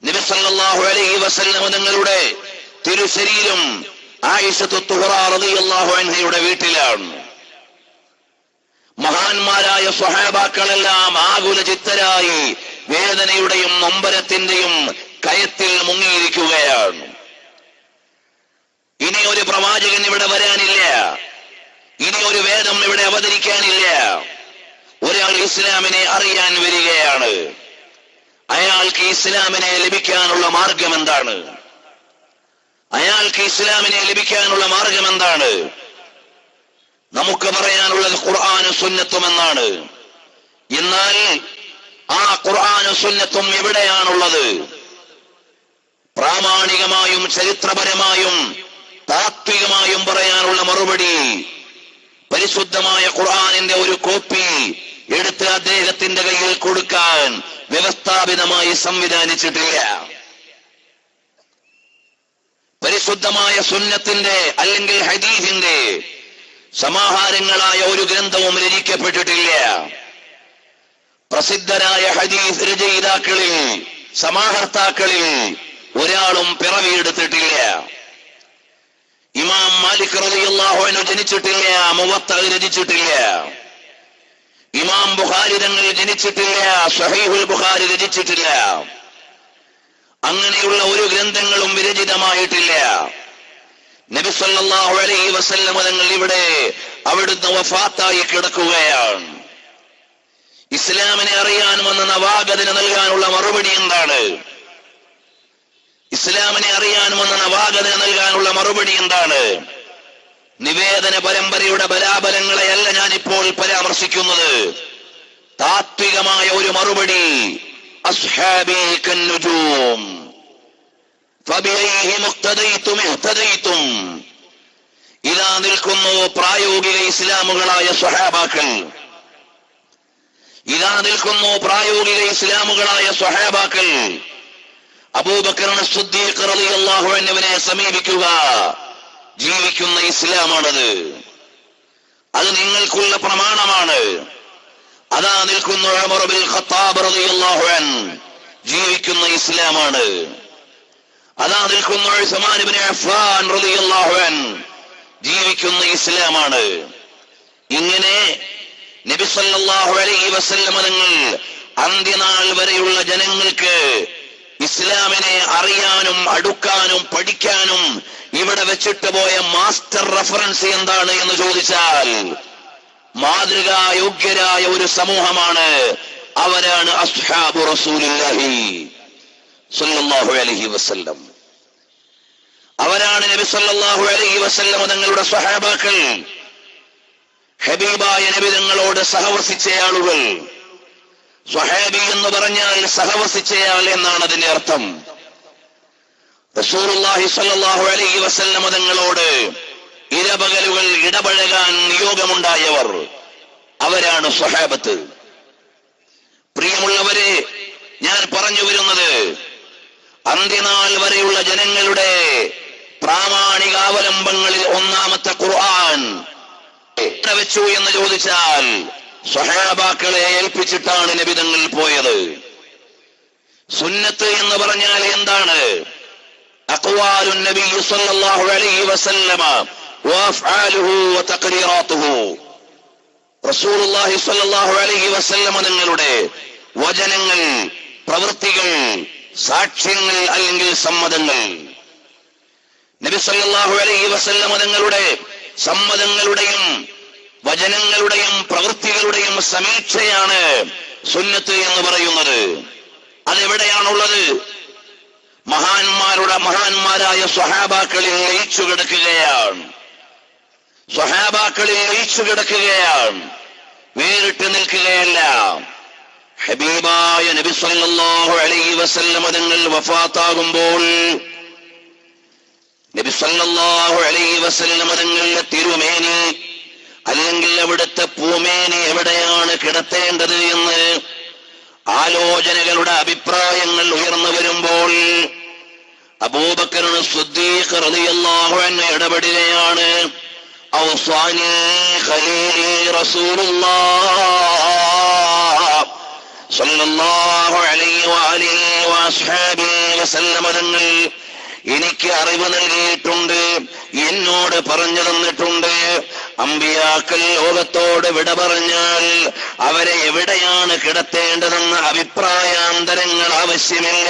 നബി സല്ലല്ലാഹു അലൈഹി വസല്ലം തങ്ങളുടെ തിരുശരീരം ആയിഷത്തു തുഹ്റ റളിയല്ലാഹു അൻഹയുടെ വീട്ടിലാണ്. മഹാന്മാരായ സ്വഹാബാക്കളെല്ലാം ആകുലചിത്തരായി വേദനയുടെയും നൊമ്പരത്തിന്റെയും കയത്തിൽ മുങ്ങിയിരിക്കുകയാണ്. ഇനി ഒരു പ്രവാചകൻ ഇവിടെ വരാനില്ല, ഇനി ഒരു വേദം ഇവിടെ അവതരിക്കാനില്ല. ഒരാൾ ഇസ്ലാമിനെ അറിയാൻ വരികയാണ്. അയാൾക്ക് ഇസ്ലാമിനെ ലഭിക്കാനുള്ള മാർഗം എന്താണ്? അയാൾക്ക് ഇസ്ലാമിനെ ലഭിക്കാനുള്ള മാർഗം എന്താണ്? നമുക്ക് പറയാനുള്ളത് ഖുർആനും സുന്നത്തും എന്നാണ്. എന്നാൽ ആ ഖുർആനും സുന്നത്തും എവിടെയാണുള്ളത്? പ്രാമാണികമായും ചരിത്രപരമായും താത്വികമായും പറയാനുള്ള മറുപടി, പരിശുദ്ധമായ ഖുർആനിന്റെ ഒരു കോപ്പി എടുത്ത് അദ്ദേഹത്തിന്റെ കയ്യിൽ കൊടുക്കാൻ വ്യവസ്ഥാപിതമായി സംവിധാനിച്ചിട്ടില്ല. പരിശുദ്ധമായ സുന്നത്തിന്റെ അല്ലെങ്കിൽ ഹദീസിന്റെ സമാഹാരങ്ങളായ ഒരു ഗ്രന്ഥവും രചിക്കപ്പെട്ടിട്ടില്ല. പ്രസിദ്ധരായ ഹദീസ് രചയിതാക്കളിൽ സമാഹർത്താക്കളിൽ ഒരാളും പിറവിയെടുത്തിട്ടില്ല. ഇമാം മാലിക് റളിയല്ലാഹു അൻഹു ജനിച്ചിട്ടില്ല, മുവത്ത രചിച്ചിട്ടില്ല. ഇമാം ബുഖാരി തങ്ങൾ ജനിച്ചിട്ടില്ല, സ്വഹീഹുൽ ബുഖാരി രചിച്ചിട്ടില്ല. അങ്ങനെയുള്ള ഒരു ഗ്രന്ഥങ്ങളും വിരചിതമായിട്ടില്ല. നബി സല്ലല്ലാഹു അലൈഹി വസല്ലം തങ്ങൾ ഇവിടെ അവിടുന്ന് വഫാത്തായി കിടക്കുകയാണ്. ഇസ്ലാമിനെ അറിയാൻ വന്ന നവാഗതന് നൽകാനുള്ള മറുപടി എന്താണ്? ഇസ്ലാമിനെ അറിയാൻ വന്ന നവാഗതന് നൽകാനുള്ള മറുപടി എന്താണ്? നിവേദന പരമ്പരയുടെ ബലാബലങ്ങളെയല്ല ഞാനിപ്പോൾ പരാമർശിക്കുന്നത്. താത്വികമായ ഒരു മറുപടി, അസ്ഹാബി കന്നുജൂം ഫബിഅയ്ഹിം ഇഖ്തദൈതും ഇഹ്തദൈതും. ഇതാ നിൽക്കുന്നു പ്രായോഗിക ഇസ്ലാമുകളായ സ്വഹാബാക്കൾ. ഇതാ നിൽക്കുന്നു പ്രായോഗിക ഇസ്ലാമുകളായ സ്വഹാബാക്കൾ. അബൂബക്കർ സിദ്ദീഖ് റളിയല്ലാഹു അൻഹുവിനെ സമീപിക്കുക. ജീവിക്കുന്ന ഇസ്ലാമാണത്. അത് നിങ്ങൾക്കുള്ള പ്രമാണമാണ്. അതാ നിൽക്കുന്നു ഉമർ ബിൻ ഖത്താബ് റളിയല്ലാഹു അൻഹു. ജീവിക്കുന്ന ഇസ്ലാമാണ്. അതാ നിൽക്കുന്ന ഉസ്മാൻ ഇബ്നു അഫ്ഫാൻ റളിയല്ലാഹു അൻഹു ജീവിക്കുന്ന ഇസ്ലാമാണ്. ഇങ്ങനെ നബി സല്ലല്ലാഹു അലൈഹി വസല്ലം തങ്ങൾ അന്ത്യനാൾ വരെയുള്ള ജനങ്ങൾക്ക് ഇസ്ലാമിനെ അറിയാനും അടുക്കാനും പഠിക്കാനും ഇവിടെ വെച്ചിട്ട് പോയ മാസ്റ്റർ റഫറൻസ് എന്താണ് എന്ന് ചോദിച്ചാൽ മാതൃകായോഗ്യരായ ഒരു സമൂഹമാണ്. അവരാണ് അസ്ഹാബു റസൂലുള്ളാഹി സ്വല്ലല്ലാഹു അലൈഹി വസല്ലം. അവരാണ് നബി സല്ലല്ലാഹു അലൈഹി വസല്ലം തങ്ങളുടെ സ്വഹാബാക്കൾ. ഹബീബായ നബി തങ്ങളോട് സഹവസിച്ച ആളുകൾ. സ്വഹാബി എന്ന് പറഞ്ഞാൽ സഹവസിച്ചയാൾ എന്നാണ് അതിന്റെ അർത്ഥം. റസൂലുള്ളാഹി സ്വല്ലല്ലാഹു അലൈഹി വസല്ലം തങ്ങളോട് ഇരപകലുകൾ ഇടപഴകാൻ നിയോഗമുണ്ടായവർ അവരാണ് സ്വഹാബത്ത്. പ്രിയമുള്ളവരെ, ഞാൻ പറഞ്ഞു വരുന്നത് അന്ത്യനാൾ വരെയുള്ള ജനങ്ങളുടെ പ്രാമാണികാവലംബങ്ങളിൽ ഒന്നാമത്തെ ഖുർആൻ വെച്ചു എന്ന് ചോദിച്ചാൽ സ്വഹാബാക്കളെ ഏൽപ്പിച്ചിട്ടാണ് നബി തങ്ങൾ പോയത്. സുന്നത്ത് എന്ന് പറഞ്ഞാൽ എന്താണ്? അഖ്വാലുൻ നബി സ്വല്ലല്ലാഹു അലൈഹി വസല്ലമ വഅഫ്ആലുഹു വതഖ്രീറാത്തുഹു. റസൂലുള്ളാഹി സ്വല്ലല്ലാഹു അലൈഹി വസല്ലമ തങ്ങളുടെ വചനങ്ങൾ, പ്രവൃത്തികൾ, സാക്ഷ്യങ്ങൾ അല്ലെങ്കിൽ സമ്മതങ്ങൾ. നബി സല്ലല്ലാഹു അലൈഹി വസല്ലമ തങ്ങളുടെ സമ്മതങ്ങളുടെയും വചനങ്ങളുടെയും പ്രവൃത്തികളുടെയും സമീക്ഷയാണ് സുന്നത്ത് എന്ന് പറയുന്നത്. അതെവിടെയാണുള്ളത്? മഹാന്മാരായ സ്വഹാബാക്കളിൽ ലയിച്ചു കിടക്കുകയാണ്. സ്വഹാബാക്കളിൽ ലയിച്ചു കിടക്കുകയാണ്, വേറിട്ട് നിൽക്കുകയല്ല. ഹബീബായ നബി സല്ലല്ലാഹു അലൈഹി വസല്ലം തങ്ങൾ വഫാത്താകുമ്പോൾ നബി സല്ലല്ലാഹു അലൈഹി വസല്ലം തങ്ങളുടെ തിരുമേനി അല്ലെങ്കിൽ അവിടുത്തെ പൂമേനി എവിടെയാണ് കിടത്തേണ്ടത് എന്ന് ആലോചനകളുടെ അഭിപ്രായങ്ങൾ ഉയർന്നു വരുമ്പോൾ അബൂബക്കർ സിദ്ദീഖ് റളിയല്ലാഹു അൻഹു ഇടപെടുകയാണ്. ഔസാനി ഖലീലി റസൂലുള്ളാഹ് സ്വല്ലല്ലാഹു അലൈഹി വഅലിഹി വഅസ്ഹാബിഹി വസല്ലം തങ്ങൾ എനിക്ക് അറിവ് നൽകിയിട്ടുണ്ട്, എന്നോട് പറഞ്ഞു തന്നിട്ടുണ്ട്. അമ്പിയാക്കൾ ലോകത്തോട് വിട പറഞ്ഞാൽ അവരെ എവിടെയാണ് കിടത്തേണ്ടതെന്ന് അഭിപ്രായാന്തരങ്ങൾ ആവശ്യമില്ല.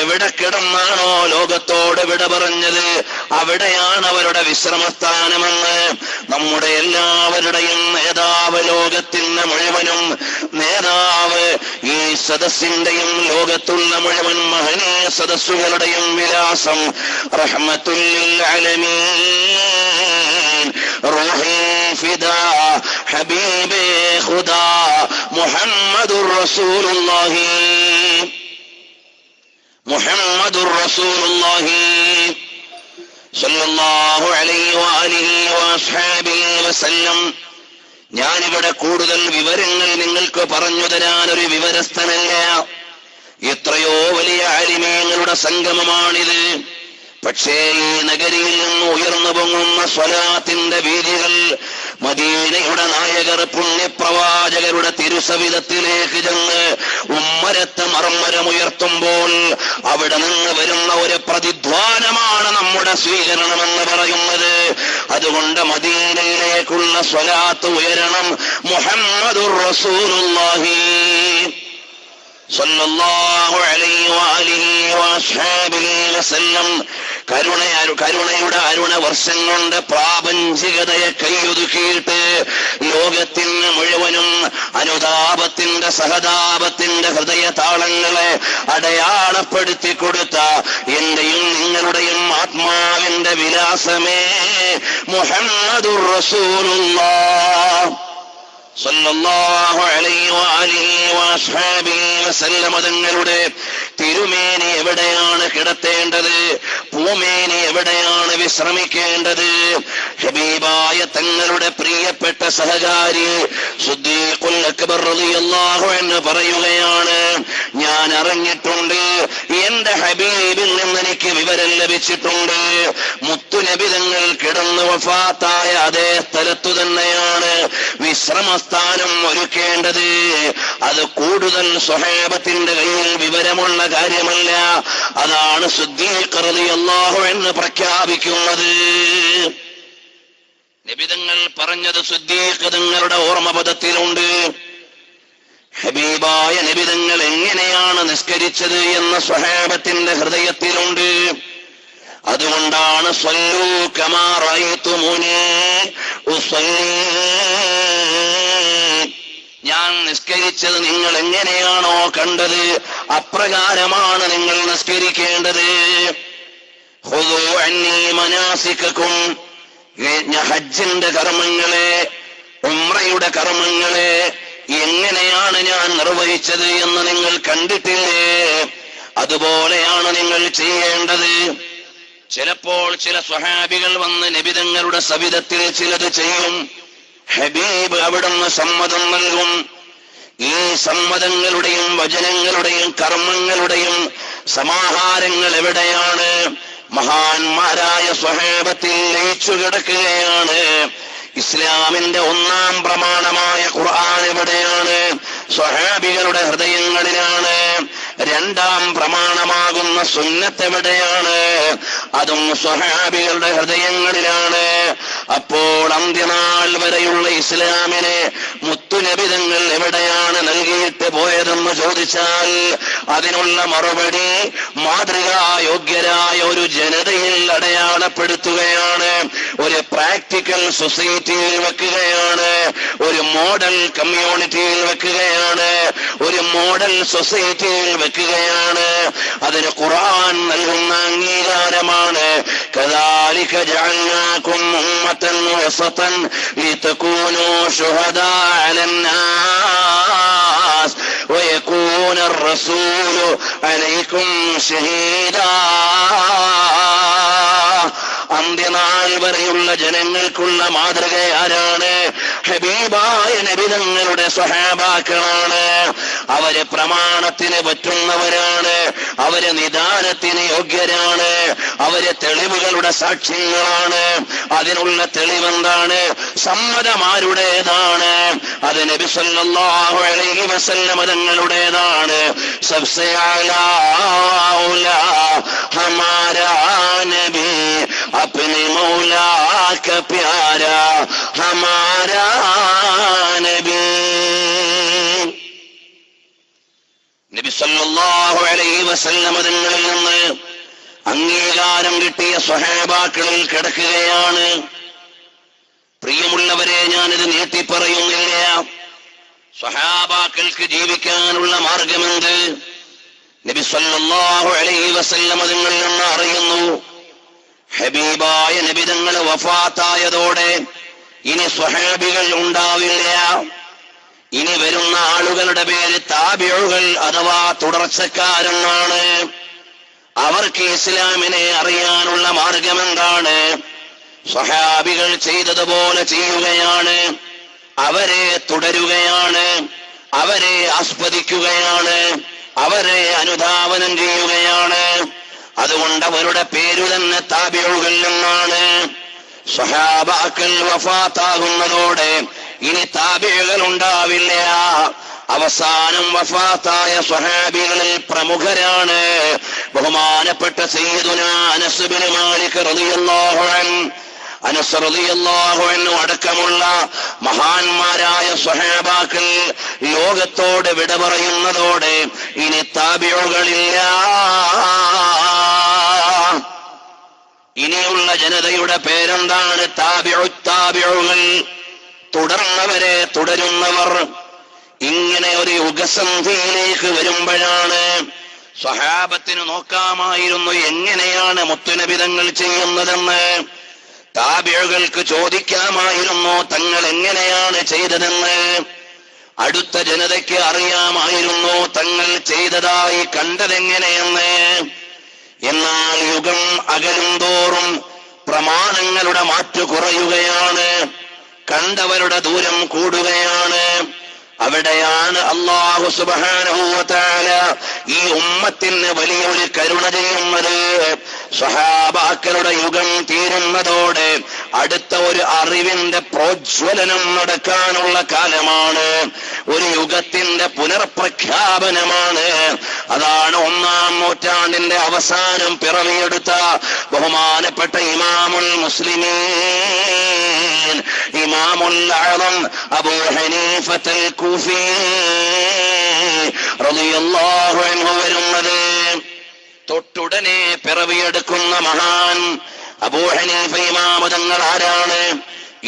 എവിടെ കിടന്നാണോ ലോകത്തോട് വിട പറഞ്ഞത് അവിടെയാണ് അവരുടെ വിശ്രമസ്ഥാനമെന്ന് നമ്മുടെ എല്ലാവരുടെയും നേതാവ്, ലോകത്തിന്റെ മുഴുവനും നേതാവ്, ഈ സദസ്സിന്റെയും ലോകത്തുള്ള മുഴുവൻ മഹനീയ സദസ്സുകളുടെയും വിലാസം റഹ്മത്തുൽ ലിൽ ആലമീൻ റൂഹി ഫിദാ ഹബീബേ ഖുദാ മുഹമ്മദുർ റസൂലുള്ളാഹി സ്വല്ലല്ലാഹു അലൈഹി വഅലിഹി വഅസ്ഹാബിഹി വസല്ലം. ഞാനിവിടെ കൂടുതൽ വിവരങ്ങൾ നിങ്ങൾക്ക് പറഞ്ഞു തരാൻ ഒരു വിവരസ്ഥനല്ല. എത്രയോ വലിയ ആലിമീങ്ങളുടെ സംഗമമാണിത്. പക്ഷേ ഈ നഗരിയിൽ നിന്ന് ഉയർന്നു പൊങ്ങുന്ന സ്വലാത്തിന്റെ വീതികൾ മദീനയുടെ നായകർ പുണ്യപ്രവാചകരുടെ തിരുസവിധത്തിലേക്ക് ചെന്ന് ഉമ്മരത്ത് മർമ്മരമുയർത്തുമ്പോൾ അവിടെ നിന്ന് വരുന്ന ഒരു പ്രതിധ്വാനമാണ് നമ്മുടെ സ്വീകരണമെന്ന് പറയുന്നത്. അതുകൊണ്ട് മദീനയിലേക്കുള്ള സ്വലാത്ത് ഉയരണം. മുഹമ്മദുർ റസൂലുള്ളാഹി സ്വല്ലല്ലാഹു അലൈഹി വഅലിഹി വഅസ്ഹാബിഹി വസല്ലം. കരുണയുടെ അരുണ വർഷം കൊണ്ട് പ്രാപഞ്ചികതയെ കൈയൊതുക്കിയിട്ട് ലോകത്തിന് മുഴുവനും അനുതാപത്തിന്റെ സഹതാപത്തിന്റെ ഹൃദയ താളങ്ങളെ അടയാളപ്പെടുത്തി കൊടുത്ത എന്റെയും നിങ്ങളുടെയും ആത്മാവിന്റെ വിലാസമേ മുഹമ്മദുർ റസൂലുള്ളാഹ് സ്വല്ലല്ലാഹു അലൈഹി വഅലിഹി വഅസ്ഹാബിഹി വസല്ലം തങ്ങളുടെ തിരുമേനി എവിടെയാണ് കിടത്തേണ്ടത്? പൂമേനി എവിടെയാണ് വിശ്രമിക്കേണ്ടത്? ഹബീബായ തങ്ങളുടെ പ്രിയപ്പെട്ട സഹകാരി സിദ്ദീഖുൽ അക്ബർ റളിയല്ലാഹു അൻഹു പറയുകയാണ്, ഞാൻ ഞാൻ അറിഞ്ഞിട്ടുണ്ട്, എന്റെ ഹബീബിൽ നിന്ന് എനിക്ക് വിവരം ലഭിച്ചിട്ടുണ്ട്. മുത്തുനബി തങ്ങൾ കിടന്ന് വഫാത്തായ അതേ സ്ഥലത്തു തന്നെയാണ് വിശ്രമസ്ഥാനം ഒരുക്കേണ്ടത്. അത് കൂടുതൽ സ്വഹാബത്തിന്റെ കയ്യിൽ വിവരമുള്ള കാര്യമല്ല. അതാണ് സിദ്ദീഖ് റളിയല്ലാഹു അൻഹു പ്രഖ്യാപിക്കുന്നത്. നബിതങ്ങൾ പറഞ്ഞത് സിദ്ദീഖ് തങ്ങളുടെ ഓർമ്മപദത്തിലുണ്ട്. ഹബീബായ നബിതങ്ങൾ എങ്ങനെയാണ് നിസ്കരിച്ചത് എന്ന സ്വഹാബത്തിന്റെ ഹൃദയത്തിലുണ്ട്. അതുകൊണ്ടാണ് സ്വല്ലൂ കമാ റഅയ്തുമൂനി ഉസല്ലി, ഞാൻ നിസ്കരിച്ചത് നിങ്ങൾ എങ്ങനെയാണോ കണ്ടത് അപ്രകാരമാണ് നിങ്ങൾ നിസ്കരിക്കേണ്ടത്. ഖുദൂ അന്നീ മനാസികകും, ഹജ്ജിന്റെ കർമ്മങ്ങളെ, ഉംറയുടെ കർമ്മങ്ങളെ എങ്ങനെയാണ് ഞാൻ നിർവഹിച്ചത് എന്ന് നിങ്ങൾ കണ്ടിട്ടില്ലേ? അതുപോലെയാണ് നിങ്ങൾ ചെയ്യേണ്ടത്. ചിലപ്പോൾ ചില സ്വഹാബികൾ വന്ന് നബിതങ്ങളുടെ സവിധത്തിൽ ചിലത് ചെയ്യും. ഹബീബ് അവിടുന്ന് സമ്മതം നൽകും. ഈ സമ്മതങ്ങളുടെയും വചനങ്ങളുടെയും കർമ്മങ്ങളുടെയും സമാഹാരങ്ങൾ എവിടെയാണ്? മഹാന്മാരായ സ്വഹാബത്തിൽ ലയിച്ചു കിടക്കുകയാണ്. ഇസ്ലാമിന്റെ ഒന്നാം പ്രമാണമായ ഖുർആൻ എവിടെയാണ്? സ്വഹാബികളുടെ ഹൃദയങ്ങളിലാണ്. രണ്ടാം പ്രമാണമാകുന്ന സുന്നത്ത് എവിടെയാണ്? അതും സ്വഹാബികളുടെ ഹൃദയങ്ങളിലാണ്. അപ്പോൾ അന്ത്യനാൾ വരെയുള്ള ഇസ്ലാമിനെ മുത്തുനബി തങ്ങൾ എവിടെയാണ് നൽകിയിട്ട് പോയതെന്ന് ചോദിച്ചാൽ അതിനുള്ള മറുപടി മാതൃകായോഗ്യരായ ഒരു ജനതയിൽ അടയാളപ്പെടുത്തുകയാണ്, ഒരു പ്രാക്ടിക്കൽ സൊസൈറ്റിയിൽ വെക്കുകയാണ്, ഒരു മോഡൽ കമ്മ്യൂണിറ്റിയിൽ വെക്കുകയാണ്, ഒരു മോഡൽ സൊസൈറ്റിയിൽ വെക്കുകയാണ്. അതിന് ഖുർആൻ നൽകുന്ന അംഗീകാരമാണ്. കദാലിക ജഅൽനാകും ഉമ്മത്തൻ വസതൻ ലിതകൂനൂ ശുഹദാ അലന്നാസ് വയകൂന الرسول عليكم شهيدا. അന്ത്യനാൾ വരെയുള്ള ജനങ്ങൾക്കുള്ള മാതൃക ആരാണ്? ഹബീബായ നബി തങ്ങളുടെ സ്വഹാബാക്കളാണ്. അവര് പ്രമാണത്തിന് പറ്റുന്നവരാണ്, അവര് നിദാനത്തിന് യോഗ്യരാണ്, അവര് തെളിവുകളുടെ സാക്ഷ്യങ്ങളാണ്. അതിനുള്ള തെളിവെന്താണ്? സമ്മതമാരുടേതാണ്? അത് നബി സല്ലല്ലാഹു അലൈഹി വസല്ലം തങ്ങളുടേതാണ്. സബ്സെ അലാ ഔലാ ഹമാരാ നബി अपने मौला का प्यारा हमारा नबी. നബി സല്ലല്ലാഹു അലൈഹി വസല്ലം തങ്ങളിൽ നിന്ന് അംഗീകാരം കിട്ടിയ സ്വഹാബാക്കളിൽ കിടക്കുകയാണ്. പ്രിയമുള്ളവരെ, ഞാനിത് നീട്ടി പറയുന്നില്ല. സ്വഹാബാക്കൾക്ക് ജീവിക്കാനുള്ള മാർഗമെന്ത്? നബി സല്ലല്ലാഹു അലൈഹി വസല്ലം തങ്ങളിൽ നിന്ന് അറിയുന്നു. ഹബീബായ നബി തങ്ങൾ വഫാത്തായതോടെ ഇനി സ്വഹാബികൾ ഉണ്ടാവില്ല. ഇനി വരുന്ന ആളുകളുടെ പേര് താബിഉകൾ അഥവാ തുടർച്ചക്കാരെന്നാണ്. അവർക്ക് ഇസ്ലാമിനെ അറിയാനുള്ള മാർഗമെന്താണ്? സ്വഹാബികൾ ചെയ്തതുപോലെ ചെയ്യുകയാണ്, അവരെ തുടരുകയാണ്, അവരെ ആസ്വദിക്കുകയാണ്, അവരെ അനുധാവനം ചെയ്യുകയാണ്. അതുകൊണ്ട് അവരുടെ പേരു തന്നെ താബിഉകൾ എന്നാണ്. സ്വഹാബാക്കൾ വഫാത്താകുന്നതോടെ ഇനി താബിഉകൾ ഉണ്ടാവില്ല. അവസാനം വഫാത്തായ സ്വഹാബികളിൽ പ്രമുഖരാണ് ബഹുമാനപ്പെട്ട സയ്യിദുനാ അനസ് ബിൻ മാലിക് റളിയല്ലാഹു അൻഹു. അനസ് റളിയല്ലാഹു അൻഹു അടക്കമുള്ള മഹാന്മാരായ സ്വഹാബാക്കൾ ലോകത്തോട് വിട പറയുന്നതോടെ ഇനി താബിഉകളില്ല. ഇനിയുള്ള ജനതയുടെ പേരെന്താണ്? താബിഉകൾ, തുടർന്നവരെ തുടരുന്നവർ. ഇങ്ങനെ ഒരു യുഗസന്ധിയിലേക്ക് വരുമ്പോഴാണ് സ്വഹാബത്തിന് നോക്കാമായിരുന്നു എങ്ങനെയാണ് മുത്തുനബി തങ്ങൾ ചെയ്യുന്നതെന്ന്. താബിഉകൾക്ക് ചോദിക്കാമായിരുന്നു തങ്ങൾ എങ്ങനെയാണ് ചെയ്തതെന്ന്. അടുത്ത ജനതയ്ക്ക് അറിയാമായിരുന്നു തങ്ങൾ ചെയ്തതായി കണ്ടതെങ്ങനെയെന്ന്. എന്നാൽ യുഗം അകലും തോറും പ്രമാണങ്ങളുടെ മാറ്റു കുറയുകയാണ്, കണ്ടവരുടെ ദൂരം കൂടുകയാണ്. അവിടെയാണ് അല്ലാഹു സുബ്ഹാനഹു വ തആല ഈ ഉമ്മത്തിന് വലിയൊരു കരുണ ചെയ്യുന്നത്. സ്വഹാബാക്കളുടെ യുഗം തീരുന്നതോടെ അടുത്ത ഒരു അറിവിന്റെ പ്രോജ്വലനം നടക്കാനുള്ള കാലമാണ്. ഒരു യുഗത്തിന്റെ പുനർപ്രഖ്യാപനമാണ്. അതാണ് 1-ാം നൂറ്റാണ്ടിന്റെ അവസാനം പിറവിയെടുത്ത ബഹുമാനപ്പെട്ട ഇമാമുൽ മുസ്ലിമീൻ ഇമാമുൽ അഅ്ളം അബൂ ഹനീഫത്തുൽ കൂഫി റളിയല്ലാഹു അൻഹു വരുന്നത്. തൊട്ടുടനെ പിറവിയെടുക്കുന്ന മഹാൻ അബൂ ഹനീഫ ഇമാം തങ്ങൾ ആരാണ്?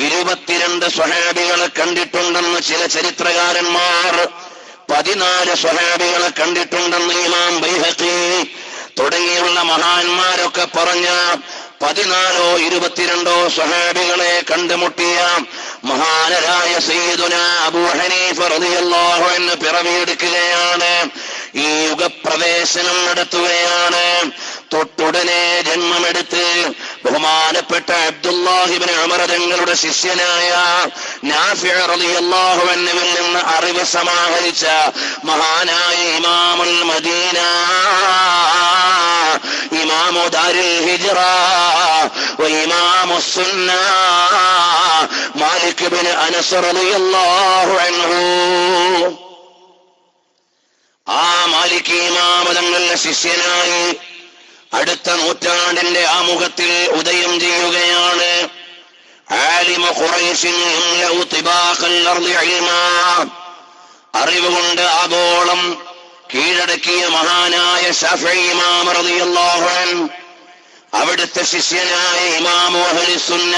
22 സ്വഹാബികളെ കണ്ടിട്ടുണ്ടെന്ന് ചില ചരിത്രകാരന്മാർ, 14 സ്വഹാബികളെ കണ്ടിട്ടുണ്ടെന്ന് ഇമാം ബൈഹഖി തുടങ്ങിയുള്ള മഹാന്മാരൊക്കെ പറഞ്ഞ 14ഓ 22ഓ സ്വഹാബികളെ കണ്ടുമുട്ടിയ മഹാനരായ സയ്യിദുനാ അബൂ ഹനീഫ റളിയല്ലാഹു അൻഹു പിറവിയെടുക്കുകയാണ്. ഈ യുഗപ്രവേശനം നടത്തുകയാണ്. തൊട്ടുടനെ ജന്മമെടുത്ത് ബഹുമാനപ്പെട്ട അബ്ദുല്ലാഹി ഇബ്നു ഉമർ തങ്ങളുടെ ശിഷ്യനായ നാഫിഅ റളിയല്ലാഹു അൻഹുവിൽ നിന്ന് അറിവ് സമാഹരിച്ച മഹാനായ ഇമാമുൽ മദീന ഇമാമു ദാരിൽ ഹിജ്റ വ ഇമാമുസ് സുന്ന മാലിക് ഇബ്നു അനസ് റളിയല്ലാഹു അൻഹു. ആ മാലിക് ഇമാം തങ്ങളുടെ ശിഷ്യനായി അടുത്ത നൂറ്റാണ്ടിന്റെ ആമുഖത്തിൽ ഉദയം ചെയ്യുകയാണ്. ആലിമ ഖുറൈശിൻ യംലഉ തിബാഖൽ അർളി ഇൽമാ, അറിവുകൊണ്ട് ആഗോളം കീഴടക്കിയ മഹാനായ ശാഫിഈ ഇമാം റളിയല്ലാഹു അൻഹു, അവിടുത്തെ ശിഷ്യനായ ഇമാമു അഹ്ലി സുന്ന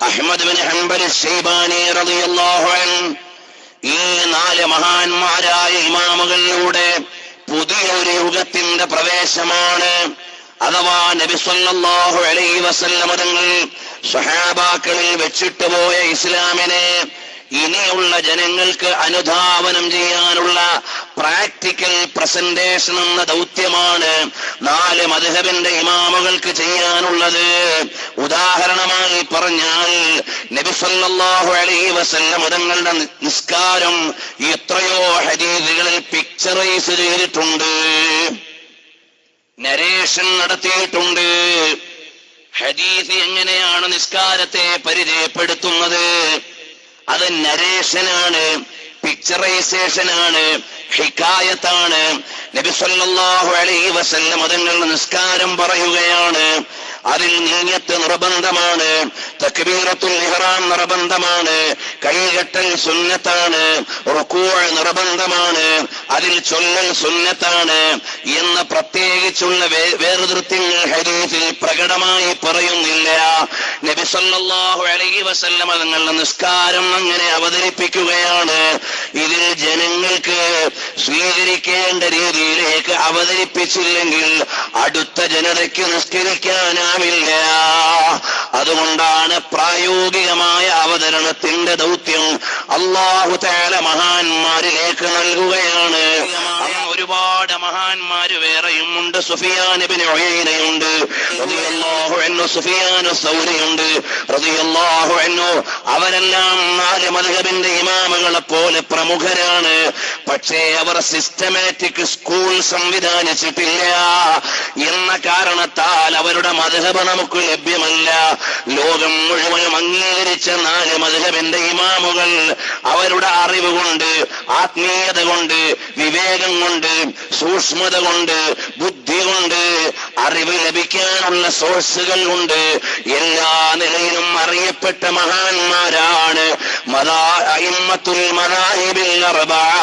അഹ്മദ് ബിൻ ഹംബൽ ശൈബാനി റളിയല്ലാഹു അൻഹു. ഈ 4 മഹാന്മാരായ ഇമാമുകളിലൂടെ പുതിയൊരു യുഗത്തിന്റെ പ്രവേശമാണ്. അഥവാ നബി സല്ലല്ലാഹു അലൈഹി വസല്ലം തങ്ങൾ സ്വഹാബാക്കളിൽ വെച്ചിട്ട് പോയ ഇസ്ലാമിനെ ഇനിയുള്ള ജനങ്ങൾക്ക് അനുധാവനം ചെയ്യാനുള്ള പ്രാക്ടിക്കൽ പ്രസന്റേഷൻ എന്ന ദൗത്യമാണ് 4 മദ്ഹബിന്റെ ഇമാമുകൾക്ക് ചെയ്യാനുള്ളത്. ഉദാഹരണമായി പറഞ്ഞാൽ നബി സല്ലല്ലാഹു അലൈഹി വസല്ലം തങ്ങളുടെ നിസ്കാരം എത്രയോ ഹദീസുകളിൽ പിക്ചറൈസ് ചെയ്തിട്ടുണ്ട്, നരേഷൻ നടത്തിയിട്ടുണ്ട്. ഹദീസ് എങ്ങനെയാണ് നിസ്കാരത്തെ പരിചയപ്പെടുത്തുന്നത്? അത് നരേഷനാണ്, പിക്ചറൈസേഷനാണ്, ഹിക്കായത്താണ്. നബി സല്ലല്ലാഹു അലൈഹി വസല്ലം തങ്ങളുടെ നിസ്കാരം പറയുകയാണ്. അതിൽ നിയ്യത്ത് നിർബന്ധമാണ്, തക്ബീറത്തുൽ ഇഹ്റാം നിർബന്ധമാണ്, കൈകെട്ടൽ സുന്നത്താണ്, റുകൂഅ് നിർബന്ധമാണ്, അതിൽ ചൊല്ലൽ സുന്നത്താണ് എന്ന് പ്രത്യേകിച്ചുള്ള വേർതിരിത്യങ്ങൾ ഹദീസിൽ പ്രകടമായി പറയുന്നില്ല. നബി സല്ലല്ലാഹു അലൈഹി വസല്ലം തങ്ങളുടെ നിസ്കാരം അങ്ങനെ അവതരിപ്പിക്കുകയാണ്. ഇതിൽ ജനങ്ങൾക്ക് സ്വീകരിക്കേണ്ട രീതിയിലേക്ക് അവതരിപ്പിച്ചില്ലെങ്കിൽ അടുത്ത ജനതയ്ക്ക് നിസ്കരിക്കാനാവില്ല. അതുകൊണ്ടാണ് പ്രായോഗികമായ അവതരണത്തിന്റെ ദൗത്യം അല്ലാഹു തആല മഹാന്മാരിലേക്ക് നൽകുകയാണ്. ഒരുപാട് മഹാന്മാര് വേറെയും ഉണ്ട്. സുഫിയാൻ ഇബ്നു ഉയൈനയുണ്ട് റളിയല്ലാഹു അൻഹു, സുഫിയാനു സൗരിയുണ്ട് റളിയല്ലാഹു അൻഹു. അവരെല്ലാം 4 മദ്ഹബിന്റെ ഇമാമുകളെ പോലെ പ്രമുഖരാണ്. പക്ഷേ അവർ സിസ്റ്റമാറ്റിക് സ്കൂൾ സംവിധാനിച്ചിട്ടില്ല എന്ന കാരണത്താൽ അവരുടെ മദ്ഹബ് നമുക്ക് ലഭ്യമല്ല. ലോകം മുഴുവനും അംഗീകരിച്ച 4 മദ്ഹബിന്റെ ഇമാമുകൾ അവരുടെ അറിവ് കൊണ്ട്, ആത്മീയത കൊണ്ട്, വിവേകം കൊണ്ട്, സൂക്ഷ്മത കൊണ്ട്, ബുദ്ധി കൊണ്ട്, അറിവ് ലഭിക്കാനുള്ള സോഴ്സുകൾ കൊണ്ട് എല്ലാ നിലയിലും അറിയപ്പെട്ട മഹാന്മാരാണ്. അഇമ്മത്തുൽ മദാഹിബിൽ അർബഅ,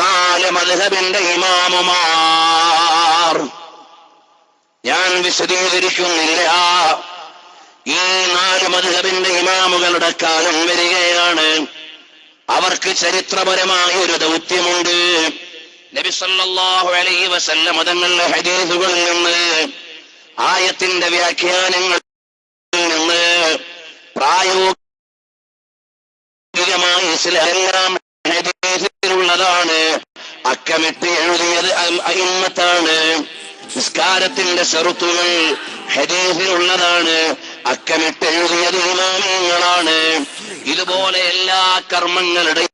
4 മദ്ഹബിന്റെ ഇമാമുമാർ. ഞാൻ വിശദീകരിക്കുന്നില്ല. ഈ 4 മദ്ഹബിന്റെ ഇമാമുകളുടെ കാലം വരികയാണ്. അവർക്ക് ചരിത്രപരമായ ഒരു ദൗത്യമുണ്ട്. നബി സല്ലല്ലാഹു അലൈഹി വസല്ലം തങ്ങളുടെ ഹദീസുകളിൽ നിന്ന്, ആയത്തിന്റെ വ്യാഖ്യാനങ്ങളിൽ നിന്ന്, പ്രായോഗികമായി ഇസ്ലാം ഹദീസിലുള്ളതാണ്. അക്കമിട്ട് എഴുതിയത് അഇമ്മത്താണ്. നിസ്കാരത്തിന്റെ ശറുത്തുകൾ ഹദീസിലുള്ളതാണ്. അക്കമിട്ട് എഴുതിയത് ഇമാമിയങ്ങളാണ്. ഇതുപോലെ എല്ലാ കർമ്മങ്ങളുടെയും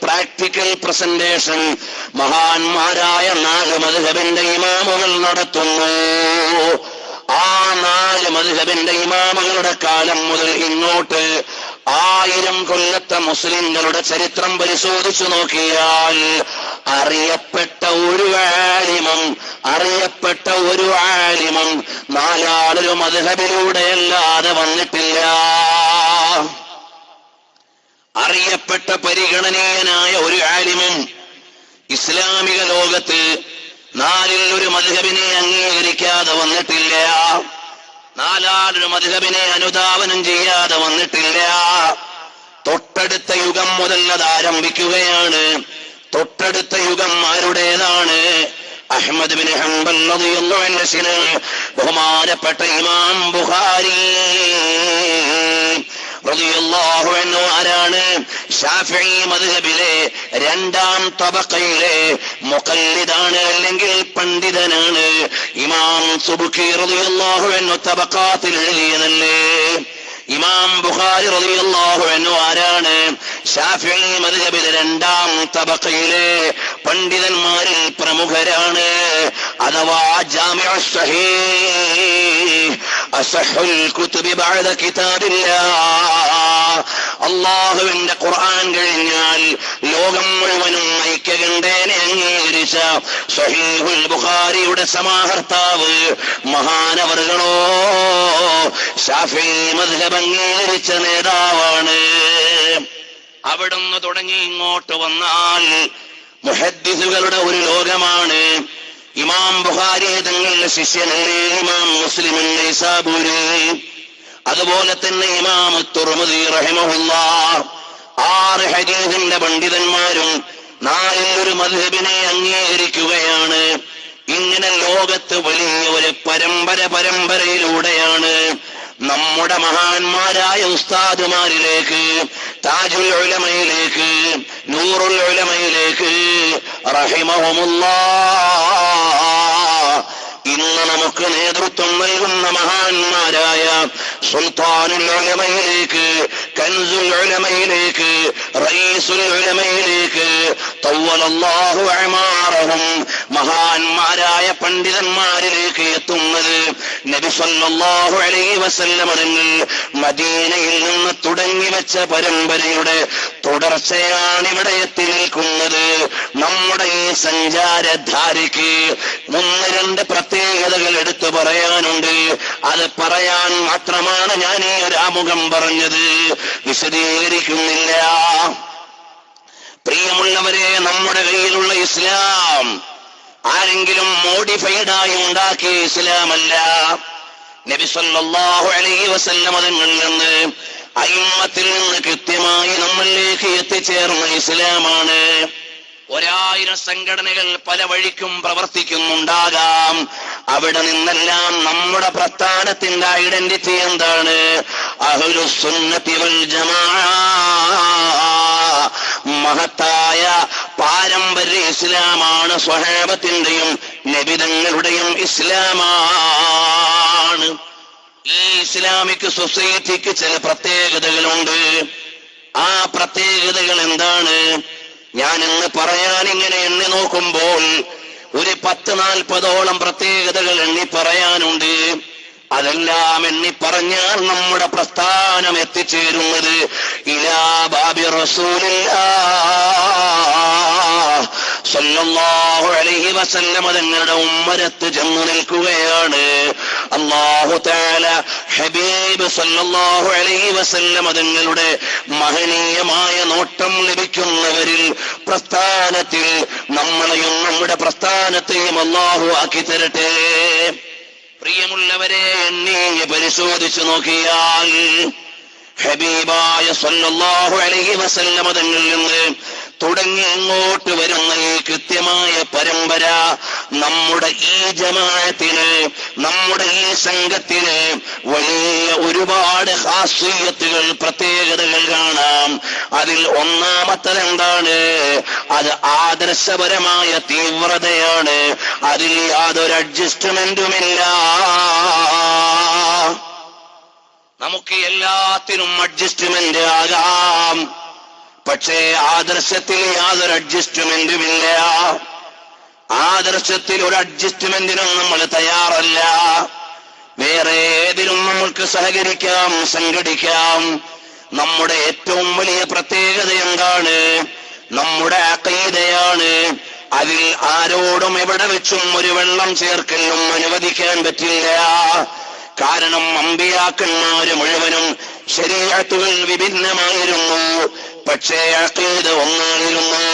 പ്രാക്ടിക്കൽ പ്രസന്റേഷൻ മഹാന്മാരായ 4 മദ്ഹബിന്റെ ഇമാമുകൾ നടത്തുന്നു. ആ 4 മദ്ഹബിന്റെ ഇമാമുകളുടെ കാലം മുതൽ ഇങ്ങോട്ട് 1000 കൊല്ലത്തെ മുസ്ലിങ്ങളുടെ ചരിത്രം പരിശോധിച്ചു നോക്കിയാൽ അറിയപ്പെട്ട ഒരു ആലിമും 4 മദ്ഹബിലൂടെ അല്ലാതെ വന്നിട്ടില്ല. അറിയപ്പെട്ട പരിഗണനീയനായ ഒരു ആലിമും ഇസ്ലാമിക ലോകത്ത് 4 മദ്ഹബിനെ അംഗീകരിക്കാതെ വന്നിട്ടില്ല. 4 മദ്ഹബിനെ അനുധാവനം ചെയ്യാതെ വന്നിട്ടില്ല. തൊട്ടടുത്ത യുഗം മുതൽ അത് ആരംഭിക്കുകയാണ്. തൊട്ടടുത്ത യുഗം ആരുടേതാണ്? അഹ്മദ് ബിൻ ഹംബൽ റളിയല്ലാഹു അൻഹു, ബഹുമാനപ്പെട്ട ഇമാം ബുഖാരി റളിയല്ലാഹു അൻഹു ആരാണ്? ശാഫിഈ മദ്ഹബിലെ 2ാം തബഖയിലെ മുഖല്ലിദാണ്, അല്ലെങ്കിൽ പണ്ഡിതനാണ്. ഇമാം സുബ്കി റളിയല്ലാഹു അൻഹു തബഖാത്തിൽ എഴുതിയതല്ലേ. ഇമാം ബുഖാരി റളിയല്ലാഹു അൻഹു ആരാണ്? ശാഫിഈ മദ്ഹബിലെ 2ാം തബഖയിലെ പണ്ഡിതന്മാരിൽ പ്രമുഖരാണ്. അഥവാ ജാമിഉ സ്വഹീഹ് അസഹുൽ കുതുബി ബഅദ കിതാബില്ലാഹ്, അല്ലാഹുവിന്റെ ഖുർആൻ കഴിഞ്ഞാൽ ലോകം മുഴുവനും ഐക്യകണ്ഠേന അംഗീകരിച്ച സ്വഹീഹുൽ ബുഖാരിയുടെ സമാഹർത്താവ് മഹാനവറുകളോ ശാഫിഈ മദ്ഹബ് അംഗീകരിച്ച നേതാവാണ്. അവിടുന്ന് തുടങ്ങി ഇങ്ങോട്ട് വന്നാൽ മുഹദ്ദിസുകളുടെ ഒരു ലോകമാണ്. ഇമാം ബുഖാരി തങ്ങളുടെ ശിഷ്യനല്ലേ ഇമാം മുസ്ലിം നൈസാബൂരി, അതുപോലെ തന്നെ ഇമാം തുർമുദി റഹിമഹുല്ലാഹ്. 6 ഹദീസിന്റെ പണ്ഡിതന്മാരും 4 മദ്ഹബിനെ അംഗീകരിക്കുകയാണ്. ഇങ്ങനെ ലോകത്ത് വലിയ ഒരു പരമ്പരയിലൂടെയാണ് നമ്മുടെ മഹാന്മാരായ ഉസ്താദുമാരിലേക്ക്, താജുൽ ഉലമയിലേക്ക്, നൂറുൽ ഉലമയിലേക്ക് റഹിമഹുമുല്ലാഹ് ഇന്ന് നമുക്ക് നേതൃത്വം നൽകുന്ന മഹാന്മാരായ സുൽത്താനുൽ ഉലമയിലേക്ക്, കൻസുൽ ഉലമയിലേക്ക്, റഈസുൽ ഉലമയിലേക്ക് തവ്വലല്ലാഹു അഅമാറഹും മഹാന്മാരായ പണ്ഡിതന്മാരിലേക്ക് എത്തുന്നത് നബി സല്ലല്ലാഹു അലൈഹി വസല്ലം തങ്ങൾ മദീനയിൽ നിന്ന് തുടങ്ങി വെച്ച പരമ്പരയുടെ തുടർച്ചയാണ് ഇവിടെ എത്തി നിൽക്കുന്നത്. നമ്മുടെ ഈ സഞ്ചാരധാരയ്ക്ക് 1-2 പ്രത്യേകതകൾ എടുത്തു പറയാനുണ്ട്. അത് പറയാൻ മാത്രമാണ് ഞാൻ ഈ ഒരു ആമുഖം പറഞ്ഞത്, വിശദീകരിക്കുന്നില്ല. പ്രിയമുള്ളവരെ, നമ്മുടെ കയ്യിലുള്ള ഇസ്ലാം ആരെങ്കിലും മോഡിഫൈഡായി ഉണ്ടാക്കിയ ഇസ്ലാമല്ല. നബി സല്ലല്ലാഹു അലൈഹി വസല്ലം തങ്ങളിൽ നിന്ന്, അയിമ്മത്തിൽ നിന്ന് കൃത്യമായി നമ്മളിലേക്ക് എത്തിച്ചേർന്ന ഇസ്ലാമാണ്. 1000 സംഘടനകൾ പല വഴിക്കും പ്രവർത്തിക്കുന്നുണ്ടാകാം. അവിടെ നിന്നെല്ലാം നമ്മുടെ പ്രസ്ഥാനത്തിന്റെ ഐഡന്റിറ്റി എന്താണ്? അഹ്ലുസ് സുന്നത്തി വൽ ജമാഅ, മഹത്തായ പാരമ്പര്യ ഇസ്ലാമാണ്. സ്വഹാബത്തിന്റെയും നബിതങ്ങളുടെയും ഇസ്ലാമാണ്. ഈ ഇസ്ലാമിക് സൊസൈറ്റിക്ക് ചില പ്രത്യേകതകളുണ്ട്. ആ പ്രത്യേകതകൾ എന്താണ്? ഞാൻ ഇന്ന് പറയാൻ ഇങ്ങനെ എണ്ണി നോക്കുമ്പോൾ ഒരു 10-40ഓളം പ്രത്യേകതകൾ എണ്ണി പറയാനുണ്ട്. അതെല്ലാം എണ്ണി പറഞ്ഞാൽ നമ്മുടെ പ്രസ്ഥാനം എത്തിച്ചേരുന്നത് ഇലാ ബാബി റസൂലില്ലാഹ് സല്ലല്ലാഹു അലൈഹി വസല്ലം തങ്ങളുടെ ഉമ്മരത്ത് ചെന്നു നിൽക്കുകയാണ്. അല്ലാഹു തആല ഹബീബ് സല്ലല്ലാഹു അലൈഹി വസല്ലം തങ്ങളുടെ മഹനീയമായ നോട്ടം ലഭിക്കുന്നവരിൽ പ്രസ്ഥാനത്തിൽ നമ്മളെയും നമ്മുടെ പ്രസ്ഥാനത്തെയും അല്ലാഹു ആക്കി തരട്ടെ. പ്രിയമുള്ളവരെ, എണ്ണി പരിശോധിച്ചു നോക്കിയാൽ ഹബീബായ സല്ലല്ലാഹു അലൈഹി വസല്ലം തങ്ങളിൽ നിന്ന് തുടങ്ങി ഇങ്ങോട്ട് വരുന്ന ഈ കൃത്യമായ പരമ്പര നമ്മുടെ ഈ ജമാഅത്തിന്, നമ്മുടെ ഈ സംഘത്തിന് വലിയ ഒരുപാട് ഖാസിയത്തുകൾ, പ്രത്യേകതകൾ കാണാം. അതിൽ ഒന്നാമത്തത് എന്താണ്? അത് ആദർശപരമായ തീവ്രതയാണ്. അതിൽ യാതൊരു അഡ്ജസ്റ്റ്മെന്റുമില്ല. നമുക്ക് എല്ലാത്തിനും അഡ്ജസ്റ്റ്മെന്റ് ആകാം. പക്ഷേ ആദർശത്തിൽ യാതൊരു അഡ്ജസ്റ്റ്മെന്റുമില്ല. ആദർശത്തിൽ ഒരു അഡ്ജസ്റ്റ്മെന്റിനും നമ്മൾ തയ്യാറല്ല. വേറെ ഏതിലും നമ്മൾക്ക് സഹകരിക്കാം, സംഘടിക്കാം. നമ്മുടെ ഏറ്റവും വലിയ പ്രത്യേകത എന്താണ്? നമ്മുടെ അഖീദയാണ്. അതിൽ ആരോടും എവിടെ വെച്ചും ഒരു വെള്ളം ചേർക്കലും അനുവദിക്കാൻ പറ്റില്ല. കാരണം അമ്പിയാക്കന്മാര് മുഴുവനും ശരീഅത്തുകൾ വിഭിന്നമായിരുന്നു, പക്ഷേ അഖീദ ഒന്നായിരുന്നു.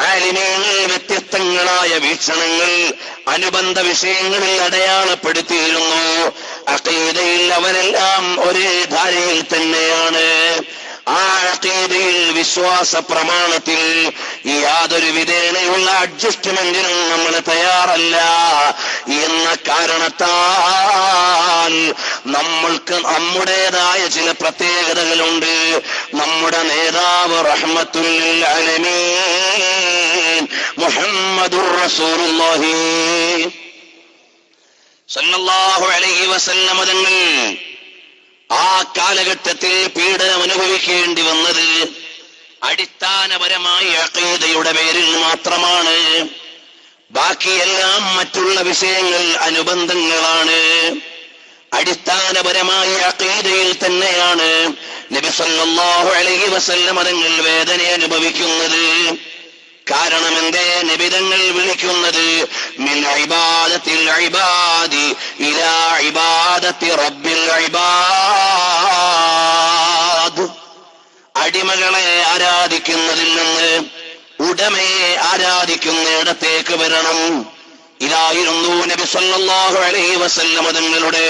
ആലിമീങ്ങൾ വ്യത്യസ്തങ്ങളായ വീക്ഷണങ്ങൾ അനുബന്ധ വിഷയങ്ങളിൽ അടയാളപ്പെടുത്തിയിരുന്നു. അഖീദയിൽ അവരെല്ലാം ഒരേ ധാരയിൽ തന്നെയാണ്. ആ അഖീദയിൽ, വിശ്വാസ പ്രമാണത്തിൽ യാതൊരു വിധേനയുള്ള അഡ്ജസ്റ്റ്മെന്റിനും നമ്മൾ തയ്യാറല്ല എന്ന കാരണത്താൽ നമ്മൾക്ക് നമ്മുടേതായ ചില പ്രത്യേകതകളുണ്ട്. നമ്മുടെ നേതാവ് റഹ്മത്തുൽ ലിൽ ആലമീൻ മുഹമ്മദുർ റസൂലുള്ളാഹി സല്ലല്ലാഹു അലൈഹി വസല്ലം തങ്ങൾ ആ കാലഘട്ടത്തിൽ പീഡനം അനുഭവിക്കേണ്ടി വന്നത് അടിസ്ഥാനപരമായി അഖീദയുടെ പേരിൽ മാത്രമാണ്. ബാക്കിയെല്ലാം മറ്റുള്ള വിഷയങ്ങൾ അനുബന്ധങ്ങളാണ്. അടിസ്ഥാനപരമായി അഖീദയിൽ തന്നെയാണ് നബി സല്ലല്ലാഹു അലൈഹി വസല്ലം തങ്ങൾ വേദന അനുഭവിക്കുന്നത്. കാരണം എന്തേ? നബിതങ്ങൾ വിളിക്കുന്നത് മിൻ ഇബാദത്തിൽ ഇബാദി ഇലാ ഇബാദത്തി റബ്ബിൽ ഇബാദ്. അടിമകളെ ആരാധിക്കുന്നതിൽ നിന്ന് ഉടമയെ ആരാധിക്കുന്നിടത്തേക്ക് വരണം. ഇതായിരുന്നു നബി സല്ലല്ലാഹു അലൈഹി വസല്ലം തങ്ങളുടെ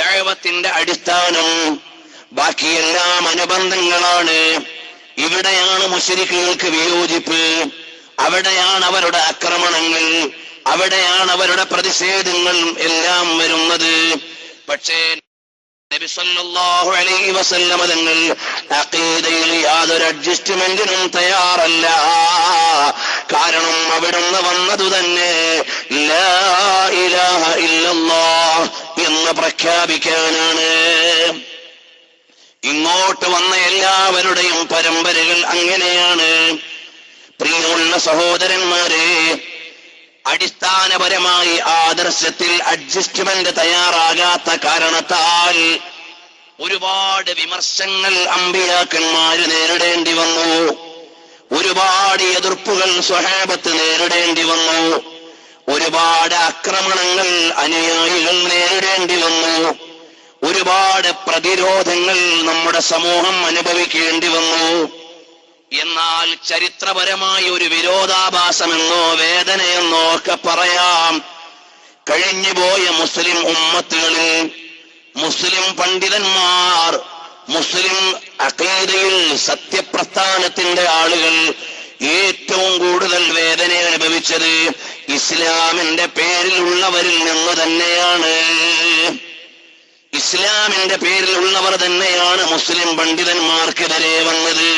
ദഅവത്തിന്റെ അടിസ്ഥാനം. ബാക്കിയെല്ലാം അനുബന്ധങ്ങളാണ്. ഇവിടെയാണ് മുശ്രിക്കുകൾക്ക് വിയോജിപ്പ്, അവിടെയാണ് അവരുടെ ആക്രമണങ്ങൾ, അവിടെയാണ് അവരുടെ പ്രതിഷേധങ്ങൾ എല്ലാം വരുന്നത്. പക്ഷേ നബി സല്ലല്ലാഹു അലൈഹി വസല്ലം തങ്ങൾ അഖീദയിൽ യാതൊരു അഡ്ജസ്റ്റ്മെന്റിനും തയ്യാറല്ല. കാരണം അവിടുന്ന് വന്നതു തന്നെ ലാ ഇലാഹ ഇല്ലല്ലാഹ് എന്ന് പ്രഖ്യാപിക്കാനാണ്. ഇങ്ങോട്ട് വന്ന എല്ലാവരുടെയും പരമ്പരകൾ അങ്ങനെയാണ്. പ്രിയമുള്ള സഹോദരന്മാരെ, അടിസ്ഥാനപരമായി ആദർശത്തിൽ അഡ്ജസ്റ്റ്മെന്റ് തയ്യാറാകാത്ത കാരണത്താൽ ഒരുപാട് വിമർശങ്ങൾ അമ്പിയാക്കന്മാര് നേരിടേണ്ടി വന്നു. ഒരുപാട് എതിർപ്പുകൾ സ്വഹാബത്ത് നേരിടേണ്ടി വന്നു. ഒരുപാട് ആക്രമണങ്ങൾ അനുയായികൾ നേരിടേണ്ടി വന്നു. ഒരുപാട് പ്രതിരോധങ്ങൾ നമ്മുടെ സമൂഹം അനുഭവിക്കേണ്ടി വന്നു. എന്നാൽ ചരിത്രപരമായ ഒരു വിരോധാഭാസമെന്നോ വേദനയെന്നോ ഒക്കെ പറയാം. കഴിഞ്ഞുപോയ മുസ്ലിം ഉമ്മത്തുകളിൽ മുസ്ലിം പണ്ഡിതന്മാർ, മുസ്ലിം അഖീദയിൽ സത്യപ്രസ്ഥാനത്തിന്റെ ആളുകൾ ഏറ്റവും കൂടുതൽ വേദന അനുഭവിച്ചത് ഇസ്ലാമിന്റെ പേരിലുള്ളവരിൽ നിന്ന് തന്നെയാണ്. ഇസ്ലാമിന്റെ പേരിലുള്ളവർ തന്നെയാണ് മുസ്ലിം പണ്ഡിതന്മാർക്കെതിരെ വന്നത്.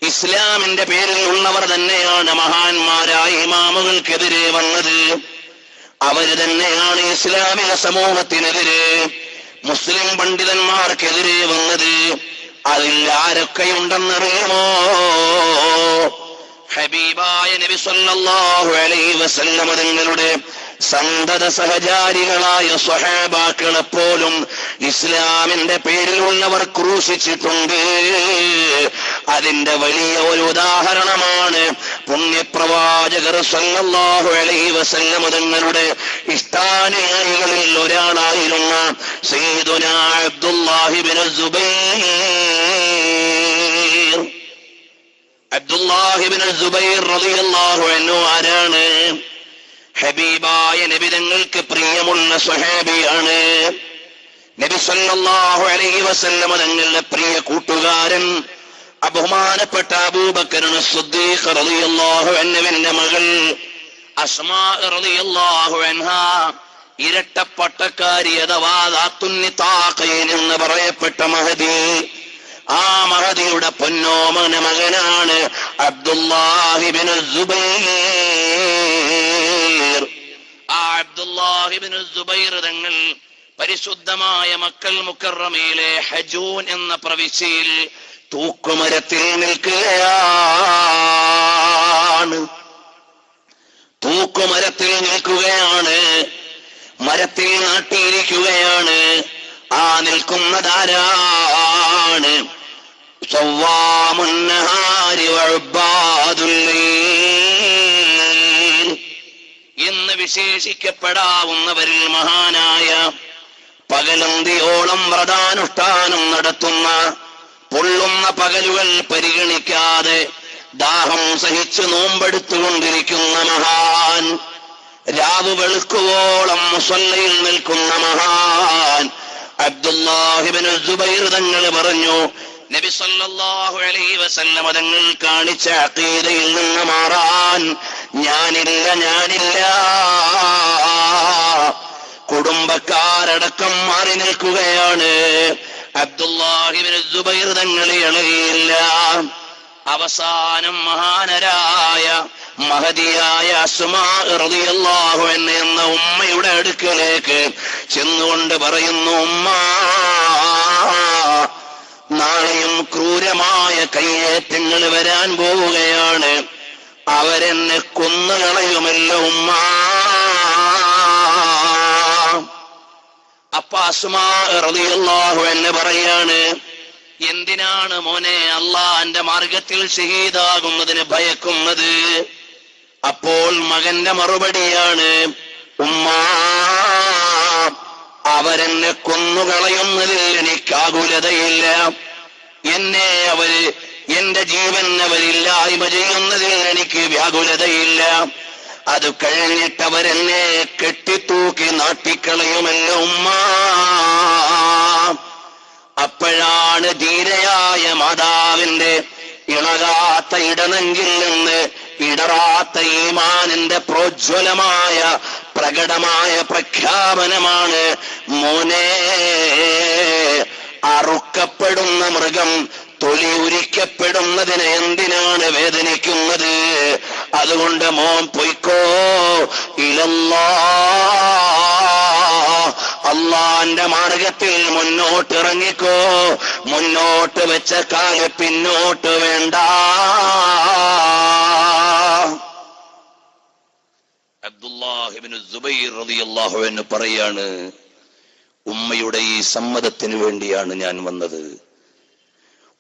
ഇസ്ലാമിന്റെ പേരിലുള്ളവർ തന്നെയാണ് മഹാന്മാരായ ഇമാമുകൾക്കെതിരെ വന്നത്. അവര് തന്നെയാണ് ഇസ്ലാമിക സമൂഹത്തിനെതിരെ, മുസ്ലിം പണ്ഡിതന്മാർക്കെതിരെ വന്നത്. അതിൽ ആരൊക്കെയുണ്ടെന്നറിയുമോ? ഹബീബായ നബി സല്ലല്ലാഹു അലൈഹി വസല്ലം തങ്ങളുടെ സന്തത സഹചാരികളായ സ്വഹാബാക്കളെ പോലും ഇസ്ലാമിന്റെ പേരിലുള്ളവർ ക്രൂശിച്ചിട്ടുണ്ട്. അതിന്റെ വലിയ ഒരു ഉദാഹരണമാണ് പുണ്യപ്രവാചകർ സല്ലല്ലാഹു അലൈഹി വസല്ലം തങ്ങളുടെ ഇഷ്ടാനുയായികളിൽ ഒരാളായിരുന്ന സയ്യിദുനാ അബ്ദുല്ലാഹി ഇബ്നു സുബൈർ. അബ്ദുല്ലാഹി ഇബ്നു സുബൈർ റളിയല്ലാഹു അൻഹു ആരാണ്? ഹബീബായ നബി തങ്ങൾക്ക് പ്രിയമുള്ള സ്വഹാബിയാണ്. നബി സല്ലല്ലാഹു അലൈഹി വസല്ലം തങ്ങളുടെ പ്രിയ കൂട്ടുകാരൻ ബഹുമാനപ്പെട്ട അബൂബക്കർ സിദ്ദീഖ് റളിയല്ലാഹു അൻഹുവിന്റെ മകൾ അസ്മാ റളിയല്ലാഹു അൻഹാ ഇരട്ടപ്പട്ടക്കാരി അഥവാ ദാത്തുൻ നിതാഖൈൻ എന്ന് പറയപ്പെട്ട മഹദി. ആ മഹദിയുടെ പൊന്നോമന മകനാണ് അബ്ദുല്ലാഹി ഇബ്നു സുബൈർ. ആ അബ്ദുല്ലാഹി ഇബ്നു സുബൈർ തങ്ങൾ പരിശുദ്ധമായ മക്കൽ മുക്കറമയിലെ ഹജൂൻ എന്ന പ്രവിശ്യയിൽ തൂക്കുമരത്തിൽ നിൽക്കുകയാണ്. തൂക്കുമരത്തിൽ നിൽക്കുകയാണ്, മരത്തിൽ നാട്ടിയിരിക്കുകയാണ്. ആ നിൽക്കുന്നതാരാണ്? സവ്വാമുൻ നഹാരി വഉബാദുൽ ലൈൽ എന്ന് വിശേഷിക്കപ്പെടാവുന്നവരിൽ മഹാനായ പകലന്തിയോളം വ്രതാനുഷ്ഠാനം നടത്തുന്ന, പൊള്ളുന്ന പകലുകൾ പരിഗണിക്കാതെ ദാഹം സഹിച്ച് നോമ്പെടുത്തുകൊണ്ടിരിക്കുന്ന മഹാൻ, രാവ് വെളുക്കുവോളം മുസല്ലയിൽ നിൽക്കുന്ന മഹാൻ അബ്ദുല്ലാഹ് ഇബ്നു സുബൈർ തങ്ങൾ പറഞ്ഞു, നബി സല്ലല്ലാഹു അലൈഹി വസല്ലം തങ്ങൾ കാണിച്ച അഖീദയിൽ നിന്ന് മാറാൻ ഞാനില്ല. കുടുംബക്കാരടക്കം മാറി നിൽക്കുകയാണ്. അബ്ദുല്ലാഹ് ഇബ്നു സുബൈർ തങ്ങൾ ഇളകിയില്ല. അവസാനം മഹാനരായ മഹദിയായ അസ്മാ റളിയല്ലാഹു അൻഹ എന്ന ഉമ്മയുടെ അടുക്കലേക്ക് ചെന്നുകൊണ്ട് പറയുന്നു, ഉമ്മ, നാളെയും ക്രൂരമായ കയ്യേറ്റങ്ങൾ വരാൻ പോവുകയാണ്. അവരെന്നെ കൊന്നുകളയുമല്ലോ ഉമ്മ. അപ്പ അസ്മാ റളിയല്ലാഹു അൻഹ പറയാണ്, എന്തിനാണ് മോനെ അള്ളാന്റെ മാർഗത്തിൽ ഷഹീദാകുന്നതിന് ഭയക്കുന്നത്? അപ്പോൾ മകന്റെ മറുപടിയാണ്, ഉമ്മ, അവരെന്നെ കൊന്നുകളയുന്നതിൽ എനിക്കാകുലതയില്ല. എന്റെ ജീവൻ അവരില്ലായ്മ ചെയ്യുന്നതിൽ എനിക്ക് വ്യാകുലതയില്ല. അത് കഴിഞ്ഞിട്ട് അവരെന്നെ കെട്ടിത്തൂക്കി നാട്ടിക്കളയുമല്ലോ ഉമ്മ. അപ്പോഴാണ് ധീരയായ മാതാവിന്റെ ഇളകാത്ത ഇടനെഞ്ചിൽ നിന്ന് ഇടറാത്ത ഈമാനിന്റെ പ്രോജ്വലമായ പ്രകടമായ പ്രഖ്യാപനമാണ്, മോനെ, അറുക്കപ്പെടുന്ന മൃഗം തൊലി ഉരിക്കപ്പെടുന്നതിന് എന്തിനാണ് വേദനിക്കുന്നത്? അതുകൊണ്ട് മോൻ പൊയ്ക്കോ, അള്ളാന്റെ മാർഗത്തിൽ മുന്നോട്ട് ഇറങ്ങിക്കോ. മുന്നോട്ട് വെച്ച കാല് പിന്നോട്ട് വേണ്ട. അബ്ദുല്ലാഹ് ഇബ്നു സുബൈർ റളിയല്ലാഹു അൻഹു പറയാണ്, ഉമ്മയുടെ ഈ സമ്മതത്തിന് വേണ്ടിയാണ് ഞാൻ വന്നത്.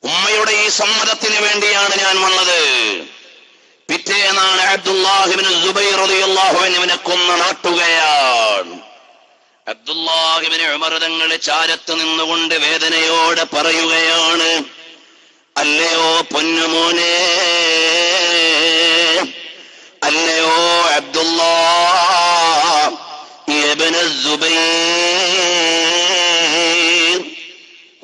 ഉമ്മയുടെ ഈ സമ്മതത്തിന് വേണ്ടിയാണ് ഞാൻ വന്നത്. പിറ്റേന്നാണ് അബ്ദുല്ലാഹ് ഇബ്നു സുബൈർ റളിയല്ലാഹു അൻഹുവിനെ കൊന്നു നാട്ടുകയാണ്. അബ്ദുല്ലാഹ് ഇബ്നു ഉമർ തങ്ങൾ ചാരത്ത് നിന്നുകൊണ്ട് വേദനയോടെ പറയുകയാണ്, അല്ലയോ പൊന്നുമോനെ, അല്ലയോ അബ്ദുല്ലാഹ് ഇബ്നു സുബൈർ,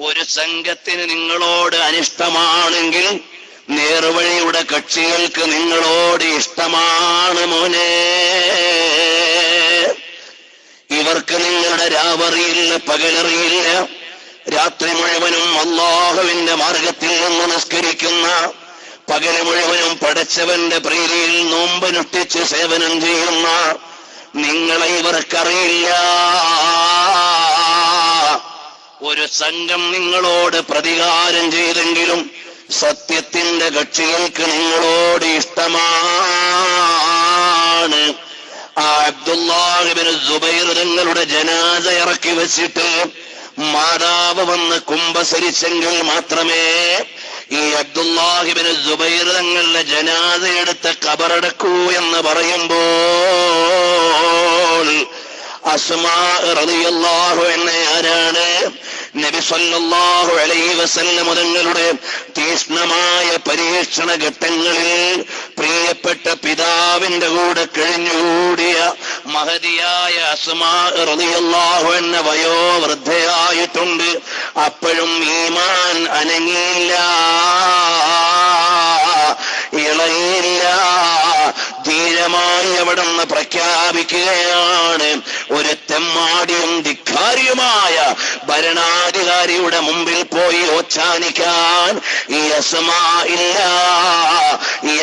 ഒരു സംഘത്തിന് നിങ്ങളോട് അനിഷ്ടമാണെങ്കിൽ നേർവഴിയുടെ കക്ഷികൾക്ക് നിങ്ങളോട് ഇഷ്ടമാണ് മോനെ. ഇവർക്ക് നിങ്ങളുടെ രാവറിയില്ല, പകലറിയില്ല. രാത്രി മുഴുവനും അല്ലാഹുവിന്റെ മാർഗത്തിൽ നിന്ന് നിസ്കരിക്കുന്ന, പകല് മുഴുവനും പടച്ചവന്റെ പ്രീതിയിൽ നോമ്പനുഷ്ഠിച്ച് സേവനം ചെയ്യുന്ന നിങ്ങളെ ഇവർക്കറിയില്ല. ഒരു സംഘം നിങ്ങളോട് പ്രതികാരം ചെയ്തെങ്കിലും സത്യത്തിന്റെ കക്ഷികൾക്ക് നിങ്ങളോട് ഇഷ്ടമാണ്. ആ അബ്ദുല്ലാഹ് ഇബ്നു സുബൈർ തങ്ങളുടെ ജനാസ ഇറക്കി വെച്ചിട്ട് മാതാവ് വന്ന് കുമ്പസരിച്ചെങ്കിൽ മാത്രമേ ഈ അബ്ദുല്ലാഹ് ഇബ്നു സുബൈർ തങ്ങളുടെ ജനാസ എടുത്ത് ഖബറടക്കൂ എന്ന് പറയുമ്പോൾ അസ്മാ റളിയല്ലാഹു അൻഹ ആരാണ്? നബി സല്ലല്ലാഹു അലൈഹി വസല്ലം തങ്ങളുടെ തീക്ഷ്ണമായ പരീക്ഷണ ഘട്ടങ്ങളിൽ പ്രിയപ്പെട്ട പിതാവിന്റെ കൂടെ കഴിഞ്ഞുകൂടിയ മഹദിയായ അസ്മാ റളിയല്ലാഹു അൻഹ വയോവൃദ്ധയായിട്ടുണ്ട്. അപ്പോഴും ഈമാൻ അനങ്ങിയില്ല, ഇളയില്ല. ധീരമായി അവിടുന്ന് പ്രഖ്യാപിക്കുകയാണ്, ഒരു തെമ്മാടിയും ധിക്കാരിയുമായ ഭരണാധികാരിയുടെ മുമ്പിൽ പോയി ഓച്ചാനിക്കാൻ ഈ അസ്മാ ഇല്ല.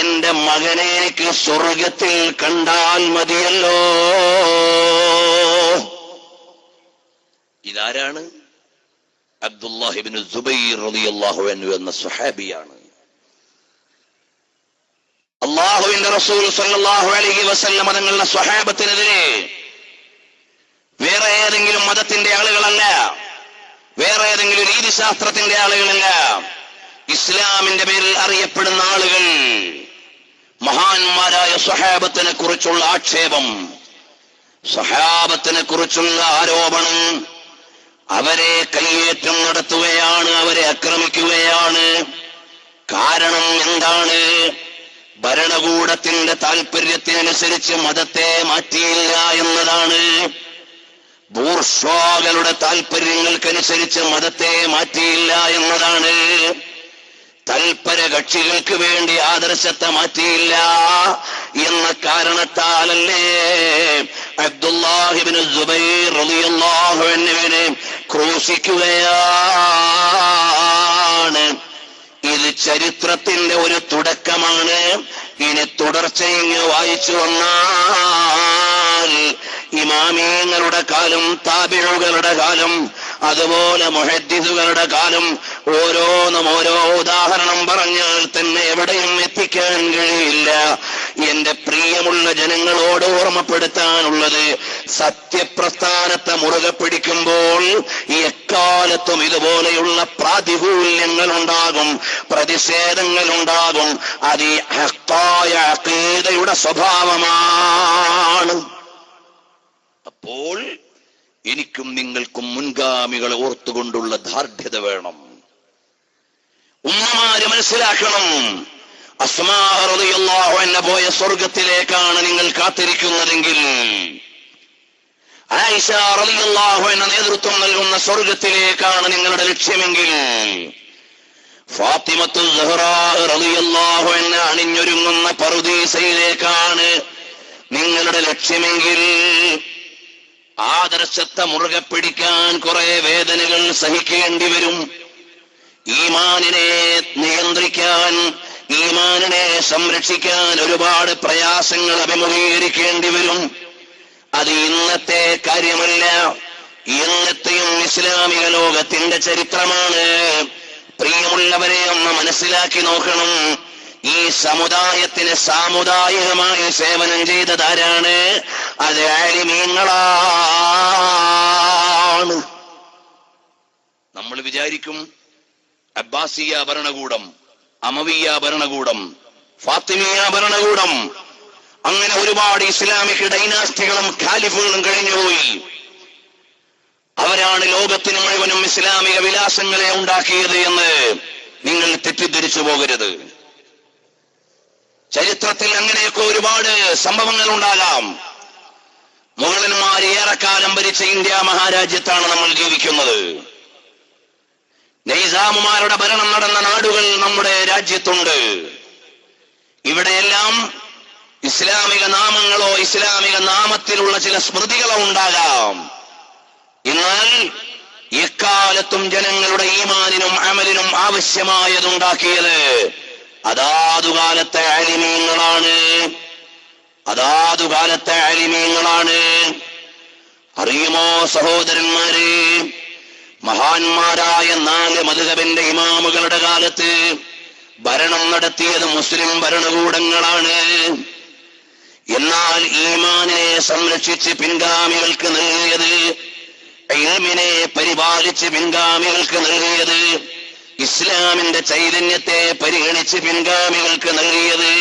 എന്റെ മകനെ എനിക്ക് സ്വർഗത്തിൽ കണ്ടാൽ മതിയല്ലോ. ഇതാരാണ്? അബ്ദുല്ലാഹി ഇബ്നു സുബൈർ റളിയല്ലാഹു അൻഹു എന്ന സ്വഹാബിയാണ്. അല്ലാഹുവിന്റെ റസൂൽ സല്ലല്ലാഹു അലൈഹി വസല്ലം തങ്ങളുടെ സ്വഹാബത്തിനെതിരെ വേറെ ഏതെങ്കിലും മതത്തിന്റെ ആളുകളല്ല, വേറെ ഏതെങ്കിലും രീതിശാസ്ത്രത്തിന്റെ ആളുകളല്ല, ഇസ്ലാമിന്റെ പേരിൽ അറിയപ്പെടുന്ന ആളുകൾ മഹാന്മാരായ സ്വഹാബത്തിനെ കുറിച്ചുള്ള ആക്ഷേപം, സ്വഹാബത്തിനെ കുറിച്ചുള്ള ആരോപണം, അവരെ കയ്യേറ്റം നടത്തുകയാണ്, അവരെ ആക്രമിക്കുകയാണ്. കാരണം എന്താണ്? ഭരണകൂടത്തിന്റെ താല്പര്യത്തിനനുസരിച്ച് മതത്തെ മാറ്റിയില്ല എന്നതാണ്. ബൂർഷ്വാകളുടെ താല്പര്യങ്ങൾക്കനുസരിച്ച് മതത്തെ മാറ്റിയില്ല എന്നതാണ്. തൽപര കക്ഷികൾക്ക് വേണ്ടി ആദർശത്തെ മാറ്റിയില്ല എന്ന കാരണത്താലല്ലേ അബ്ദുല്ലാഹി ഇബ്നു സുബൈർ റളിയല്ലാഹു അൻഹുവിനെ ക്രൂശിക്കുകയാണ്. ഇത് ചരിത്രത്തിന്റെ ഒരു തുടക്കമാണ്. ഇനി തുടർച്ച ഇങ്ങ് വായിച്ചു വന്നാൽ ഇമാമീങ്ങളുടെ കാലം, താബിഉകളുടെ കാലം, അതുപോലെ മുഹദ്ദിസുകളുടെ കാലം, ഓരോന്നും ഓരോ ഉദാഹരണം പറഞ്ഞാൽ തന്നെ എവിടെയും എത്തിക്കാൻ കഴിയില്ല. എന്റെ പ്രിയമുള്ള ജനങ്ങളോട് ഓർമ്മപ്പെടുത്താനുള്ളത്, സത്യപ്രസ്ഥാനത്തെ മുറുകെ പിടിക്കുമ്പോൾ എക്കാലത്തും ഇതുപോലെയുള്ള പ്രാതികൂല്യങ്ങൾ ഉണ്ടാകും, പ്രതിഷേധങ്ങൾ ഉണ്ടാകും. അത് ഈ ഹഖായ അഖീദയുടെ സ്വഭാവമാണ്. അപ്പോൾ എനിക്കും നിങ്ങൾക്കും മുൻഗാമികളെ ഓർത്തുകൊണ്ടുള്ള ദാർഢ്യത വേണം. ഉമ്മമാര് മനസ്സിലാക്കണം, അസ്മാ റളിയല്ലാഹു അൻഹ പോയ സ്വർഗത്തിലേക്കാണ് നിങ്ങൾ കാത്തിരിക്കുന്നതെങ്കിൽ, ആയിഷ റളിയല്ലാഹു അൻഹ നേതൃത്വം നൽകുന്ന സ്വർഗത്തിലേക്കാണ് നിങ്ങളുടെ ലക്ഷ്യമെങ്കിൽ, ഫാത്തിമത്തു സുഹ്റാ റളിയല്ലാഹു അൻഹ അണിഞ്ഞൊരുങ്ങുന്ന പറുദീസയിലേക്കാണ് നിങ്ങളുടെ ലക്ഷ്യമെങ്കിൽ, ആദർശത്തെ മുറുകെ പിടിക്കാൻ കുറെ വേദനകൾ സഹിക്കേണ്ടി വരും. ഈമാനിനെ നിയന്ത്രിക്കാൻ, ഈമാനിനെ സംരക്ഷിക്കാൻ ഒരുപാട് പ്രയാസങ്ങൾ അഭിമുഖീകരിക്കേണ്ടി വരും. അത് ഇന്നത്തെ കാര്യമല്ല, ഇന്നത്തെയും ഇസ്ലാമിക ലോകത്തിന്റെ ചരിത്രമാണ്. പ്രിയമുള്ളവരെ ഒന്ന് മനസ്സിലാക്കി നോക്കണം. ഈ സമുദായത്തിന് സാമുദായികമായി സേവനം ചെയ്തതാരാണ്? അത് ആലിമീങ്ങളാണ്. നമ്മൾ വിചാരിക്കും അബ്ബാസിയ ഭരണകൂടം, അമവിയ ഭരണകൂടം, ഫാത്തിമിയ ഭരണകൂടം, അങ്ങനെ ഒരുപാട് ഇസ്ലാമിക് ഡൈനാസ്റ്റികളും ഖാലിഫുകളും കഴിഞ്ഞുപോയി. അവരാണ് ലോകത്തിന് മുഴുവനും ഇസ്ലാമിക വിലാസങ്ങളെ ഉണ്ടാക്കിയത് എന്ന് നിങ്ങൾ തെറ്റിദ്ധരിച്ചു പോകരുത്. ചരിത്രത്തിൽ അങ്ങനെയൊക്കെ ഒരുപാട് സംഭവങ്ങൾ ഉണ്ടാകാം. മുഗളന്മാർ ഏറെക്കാലം ഭരിച്ച ഇന്ത്യ മഹാരാജ്യത്താണ് നമ്മൾ ജീവിക്കുന്നത്. നൈസാമുമാരുടെ ഭരണം നടന്ന നാടുകൾ നമ്മുടെ രാജ്യത്തുണ്ട്. ഇവിടെയെല്ലാം ഇസ്ലാമിക നാമങ്ങളോ ഇസ്ലാമിക നാമത്തിലുള്ള ചില സ്മൃതികളോ ഉണ്ടാകാം. എന്നാൽ എക്കാലത്തും ജനങ്ങളുടെ ഈമാനിനും അമലിനും ആവശ്യമായതുണ്ടാക്കിയത് അതാതുകാലത്തെ ആലിമീങ്ങളാണ്, അതാതുകാലത്തെ ആലിമീങ്ങളാണ്. അറിയുമോ സഹോദരന്മാരെ, മഹാന്മാരായ 4 മദ്ഹബിന്റെ ഇമാമുകളുടെ കാലത്ത് ഭരണം നടത്തിയത് മുസ്ലിം ഭരണകൂടങ്ങളാണ്. എന്നാൽ ഈമാനിനെ സംരക്ഷിച്ച് പിൻഗാമികൾക്ക് നൽകിയത്, ഇൽമിനെ പരിപാലിച്ച് പിൻഗാമികൾക്ക് നൽകിയത്, ഇസ്ലാമിന്റെ ചൈതന്യത്തെ പരിഗണിച്ച് പിൻഗാമികൾക്ക് നൽകിയത്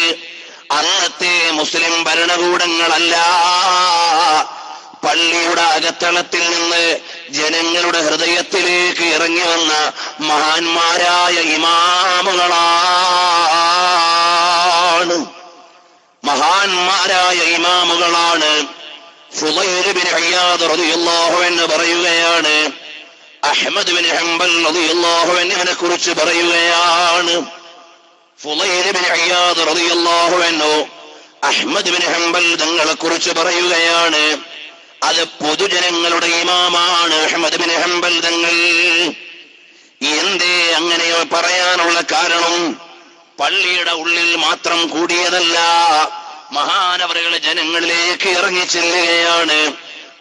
അന്നത്തെ മുസ്ലിം ഭരണകൂടങ്ങളല്ല. പള്ളിയുടെ അകത്തളത്തിൽ നിന്ന് ജനങ്ങളുടെ ഹൃദയത്തിലേക്ക് ഇറങ്ങി വന്ന മഹാന്മാരായ ഇമാമുകളാണ്, മഹാന്മാരായ ഇമാമുകളാണ്. ഫുളൈൽ ബിൻ ഇയാദ് റളിയല്ലാഹു അൻഹു പറയുകയാണ്, അഹ്മദ് ബിൻ ഹംബൽ റളിയല്ലാഹു അൻഹുവിനെ കുറിച്ച് പറയുകയാണ്. ഫുളൈൽ ബിൻ ഇയാദ് റളിയല്ലാഹു അൻഹു അഹ്മദ് ബിൻ ഹംബൽ തങ്ങളെ കുറിച്ച് പറയുകയാണ്, അത് പൊതുജനങ്ങളുടെ ഇമാമാണ് അഹ്മദ് ബിൻ ഹംബൽ തങ്ങൾ. എന്തേ അങ്ങനെ പറയാനുള്ള കാരണം? പള്ളിയുടെ ഉള്ളിൽ മാത്രം കൂടിയതല്ല, മഹാനവറുകളെ ജനങ്ങളിലേക്ക് ഇറങ്ങി ചെല്ലുകയാണ്,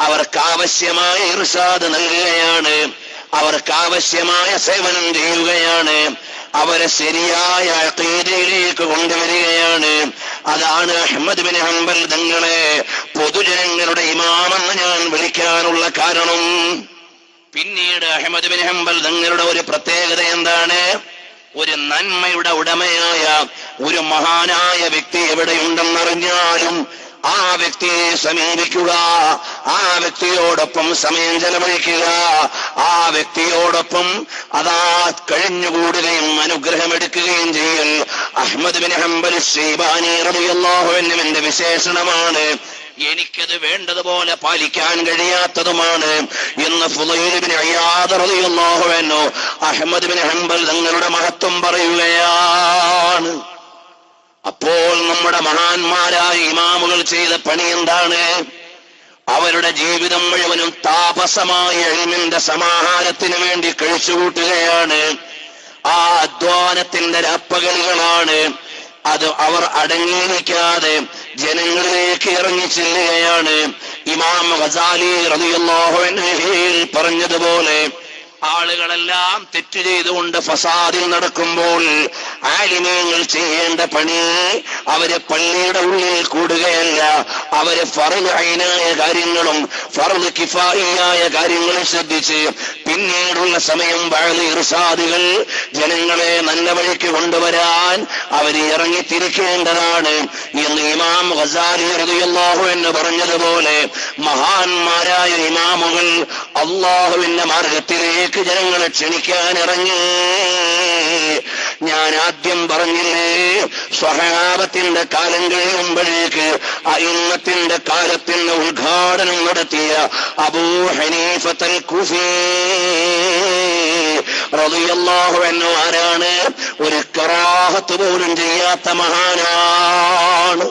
അവർക്ക് ആവശ്യമായ ഇർഷാദ് നൽകുകയാണ്, അവർക്ക് ആവശ്യമായ സേവനം ചെയ്യുകയാണ്, അവരെ ശരിയായ അഖീദയിലേക്ക് കൊണ്ടുവരികയാണ്. അതാണ് അഹ്മദ് ബിൻ ഹംബൽ തങ്ങളെ പൊതുജനങ്ങളുടെ ഇമാമെന്ന് ഞാൻ വിളിക്കാനുള്ള കാരണം. പിന്നീട് അഹ്മദ് ബിൻ ഹംബൽ തങ്ങളുടെ ഒരു പ്രത്യേകത എന്താണ്? ഒരു നന്മയുടെ ഉടമയായ ഒരു മഹാനായ വ്യക്തി എവിടെയുണ്ടെന്നറിഞ്ഞാലും ആ വ്യക്തിയെ സമീപിക്കുക, ആ വ്യക്തിയോടൊപ്പം സമയം ചെലവഴിക്കുക, ആ വ്യക്തിയോടൊപ്പം അതാ കഴിഞ്ഞുകൂടുകയും അനുഗ്രഹമെടുക്കുകയും ചെയ്യൽ അഹ്മദ് ബിൻ ഹംബൽ ശൈബാനി റളിയല്ലാഹു അൻഹുവിന്റെ വിശേഷണമാണ്. എനിക്കത് വേണ്ടതുപോലെ പാലിക്കാൻ കഴിയാത്തതുമാണ് എന്ന് ഫുളൈൽ ഇബ്നു ഇയാദ് റളിയല്ലാഹു അൻഹു അഹ്മദ് ബിൻ ഹംബൽ തങ്ങളുടെ മഹത്വം പറയുകയാണ്. അപ്പോൾ നമ്മുടെ മഹാന്മാരായ ഇമാമുകൾ ചെയ്ത പണി എന്താണ്? അവരുടെ ജീവിതം മുഴുവനും താപസമായ ഇൽമിന്റെ സമാഹാരത്തിന് വേണ്ടി കഴിച്ചുകൂട്ടുകയാണ്. ആ അധ്വാനത്തിന്റെ രാപ്പകലുകളാണ്. അത് അവർ അടങ്ങിയിരിക്കാതെ ജനങ്ങളിലേക്ക് ഇറങ്ങിച്ചെല്ലുകയാണ്. ഇമാം ഗസാലി റളിയല്ലാഹു അൻഹു പറഞ്ഞതുപോലെ ആളുകളെല്ലാം തെറ്റ് ചെയ്തുകൊണ്ട് ഫസാദിൽ നടക്കുമ്പോൾ ആലിമീങ്ങൾ ചെയ്യേണ്ട പണി അവര് പള്ളിയുടെ ഉള്ളിൽ കൂടുകയല്ല, അവര് ഫർള് ഐനായ കാര്യങ്ങളും ഫർള് കിഫായിയായ കാര്യങ്ങളും ശ്രദ്ധിച്ച് പിന്നീടുള്ള സമയം വഅദ് ഇർശാദുകൾ ജനങ്ങളെ നല്ല വഴിക്ക് കൊണ്ടുവരാൻ അവർ ഇറങ്ങിത്തിരിക്കേണ്ടതാണ് എന്ന് ഇമാം ഗസാലി റളിയല്ലാഹു അൻഹു പറഞ്ഞതുപോലെ മഹാന്മാരായ ഇമാമുകൾ അല്ലാഹുവിന്റെ മാർഗത്തിലേക്ക് ജനങ്ങളെ ക്ഷണിക്കാൻ ഇറങ്ങി. ഞാൻ ആദ്യം പറഞ്ഞില്ലേ, സ്വഹാബത്തിന്റെ കാലം കഴിയുമ്പോഴേക്ക് അഇമ്മത്തിന്റെ കാലത്തിന്റെ ഉദ്ഘാടനം നടത്തിയ അബൂ ഹനീഫത്തുൽ കുഫി റളിയല്ലാഹു അൻഹു ആരാണ്? ഒരു കറാഹത്ത് പോലും ചെയ്യാത്ത മഹാനാണ്.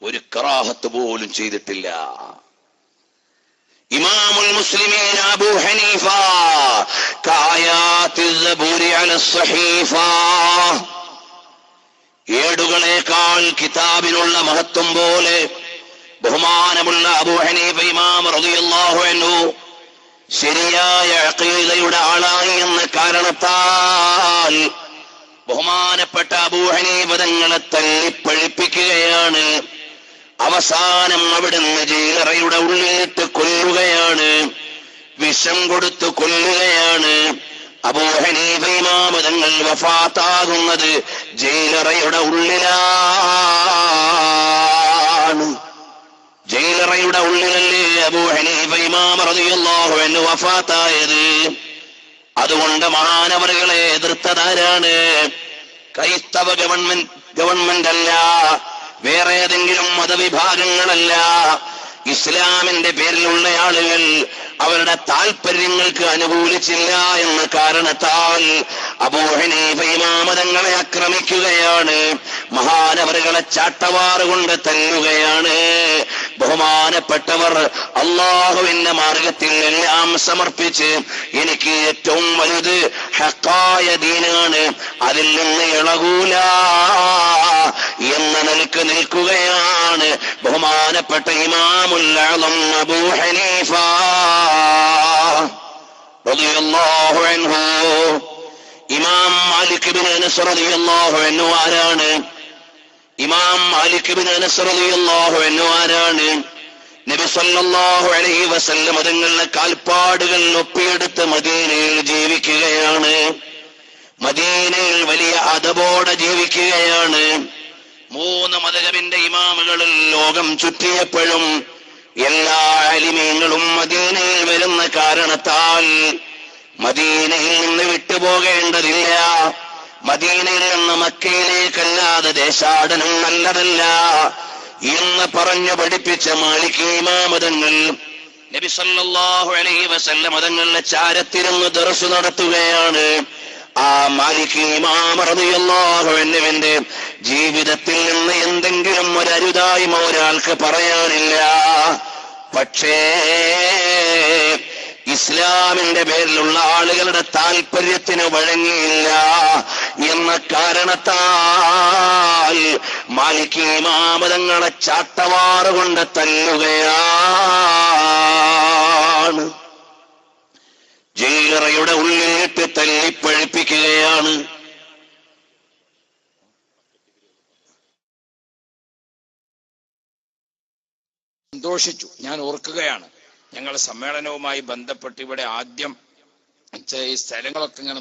ഒരു കറാഹത്ത് പോലും ചെയ്തിട്ടില്ല. ഇമാമുൽ മുസ്ലിമീൻ അബൂ ഹനീഫ കായാത്തിൽ സബൂരി അല സ്വഹീഫ, ഏടുകളേക്കാൾ കിതാബിനുള്ള മഹത്വം പോലെ ബഹുമാനമുള്ള അബൂ ഹനീഫ ഇമാം റളിയല്ലാഹു അൻഹു ശരിയായ അഖീദയുടെ ആളായി എന്ന കാരണത്താൽ ബഹുമാനപ്പെട്ട അബൂ ഹനീഫ തങ്ങളെ തല്ലിപ്പഴിപ്പിക്കുകയാണ്. അവസാനം അവിടുന്ന് ജയിലറയുടെ ഉള്ളിലിട്ട് കൊല്ലുകയാണ്, വിഷം കൊടുത്തു കൊല്ലുകയാണ്. അബൂ ഹനീഫ ഇമാം തങ്ങൾ വഫാത്താകുന്നത് ജയിലറയുടെ ഉള്ളിലാണ്. ജയിലറയുടെ ഉള്ളിലല്ലേ അബൂ ഹനീഫ ഇമാം റളിയല്ലാഹു അൻഹു വഫാത്തായത്. അതുകൊണ്ട് മഹാനവറുകളെ എതിർത്തതാരാണ്? ക്രൈസ്തവ ഗവൺമെന്റ് അല്ല, വേറെ ഏതെങ്കിലും മതവിഭാഗങ്ങളല്ല. ഇസ്ലാമിന്റെ പേരിലുള്ള ആളുകൾ അവരുടെ താൽപര്യങ്ങൾക്ക് അനുകൂലിച്ചില്ല എന്ന കാരണത്താൽ അബൂ ഹനീഫ ഇമാം തങ്ങളെ ആക്രമിക്കുകയാണ്, മഹാനവറുകളെ ചാട്ടവാറുകൊണ്ട് തല്ലുകയാണ്. ബഹുമാനപ്പെട്ടവർ അല്ലാഹുവിന്റെ മാർഗത്തിൽ എല്ലാം സമർപ്പിച്ച് എനിക്ക് ഏറ്റവും വലുത് ഹഖായ ദീനാണ്, അതിൽ നിന്ന് ഇളകൂല എന്ന നിലക്ക് നിൽക്കുകയാണ് ബഹുമാനപ്പെട്ട ഇമാമുൽ അഅ്ലം അബൂ ഹനീഫ റളിയല്ലാഹു അൻഹു. ഇമാം മാലിക് ഇബ്നു അനസ് റളിയല്ലാഹു അൻഹു ആരാണ്? ഇമാം മാലിക് ഇബ്നു അനസ് റളിയല്ലാഹു അൻഹു ആരാണ്? നബി സല്ലല്ലാഹു അലൈഹി വസല്ലം തങ്ങളുടെ കാൽപ്പാടുകൾ ഒപ്പിയെടുത്ത് മദീനയിൽ ജീവിക്കുകയാണ്. മദീനയിൽ വലിയ അദബോടെ ജീവിക്കുകയാണ്. 3 മദ്ഹബിന്റെ ഇമാമുകളിൽ ലോകം ചുറ്റിയപ്പോഴും എല്ലാ അലിമീങ്ങളും മദീനയിൽ വരുന്ന കാരണത്താൽ മദീനയിൽ നിന്ന് വിട്ടുപോകേണ്ടതില്ല. മദീനയിൽ നിന്ന് മക്കയിലേക്കല്ലാതെ ദേശാടനം നല്ലതല്ല എന്ന് പറഞ്ഞു പഠിപ്പിച്ച മാലിക് ഇമാം തങ്ങൾ നബി സല്ലല്ലാഹു അലൈഹി വസല്ലം തങ്ങളുടെ ചാരത്തിരുന്ന് ദർസ് നടത്തുകയാണ്. ആ മാലിക് ഇമാം റളിയല്ലാഹു അൻഹുവിന്റെ ജീവിതത്തിൽ നിന്ന് എന്തെങ്കിലും ഒരു അരുതായ്മ ഒരാൾക്ക് പറയാനില്ല. പക്ഷേ ഇസ്ലാമിന്റെ പേരിലുള്ള ആളുകളുടെ താൽപര്യത്തിന് വഴങ്ങിയില്ല എന്ന കാരണത്താൽ മാലിക് ഇമാം തങ്ങളെ ചാട്ടവാറുകൊണ്ട് തല്ലുകയാണ്. ജയിലറയുടെ ഉള്ളിലിട്ട് തല്ലിപ്പഴിപ്പിക്കുകയാണ്. സന്തോഷിച്ചു. ഞാൻ ഓർക്കുകയാണ്, ഞങ്ങൾ സമ്മേളനവുമായി ബന്ധപ്പെട്ട് ഇവിടെ ആദ്യം ഈ സ്ഥലങ്ങളൊക്കെ ഇങ്ങനെ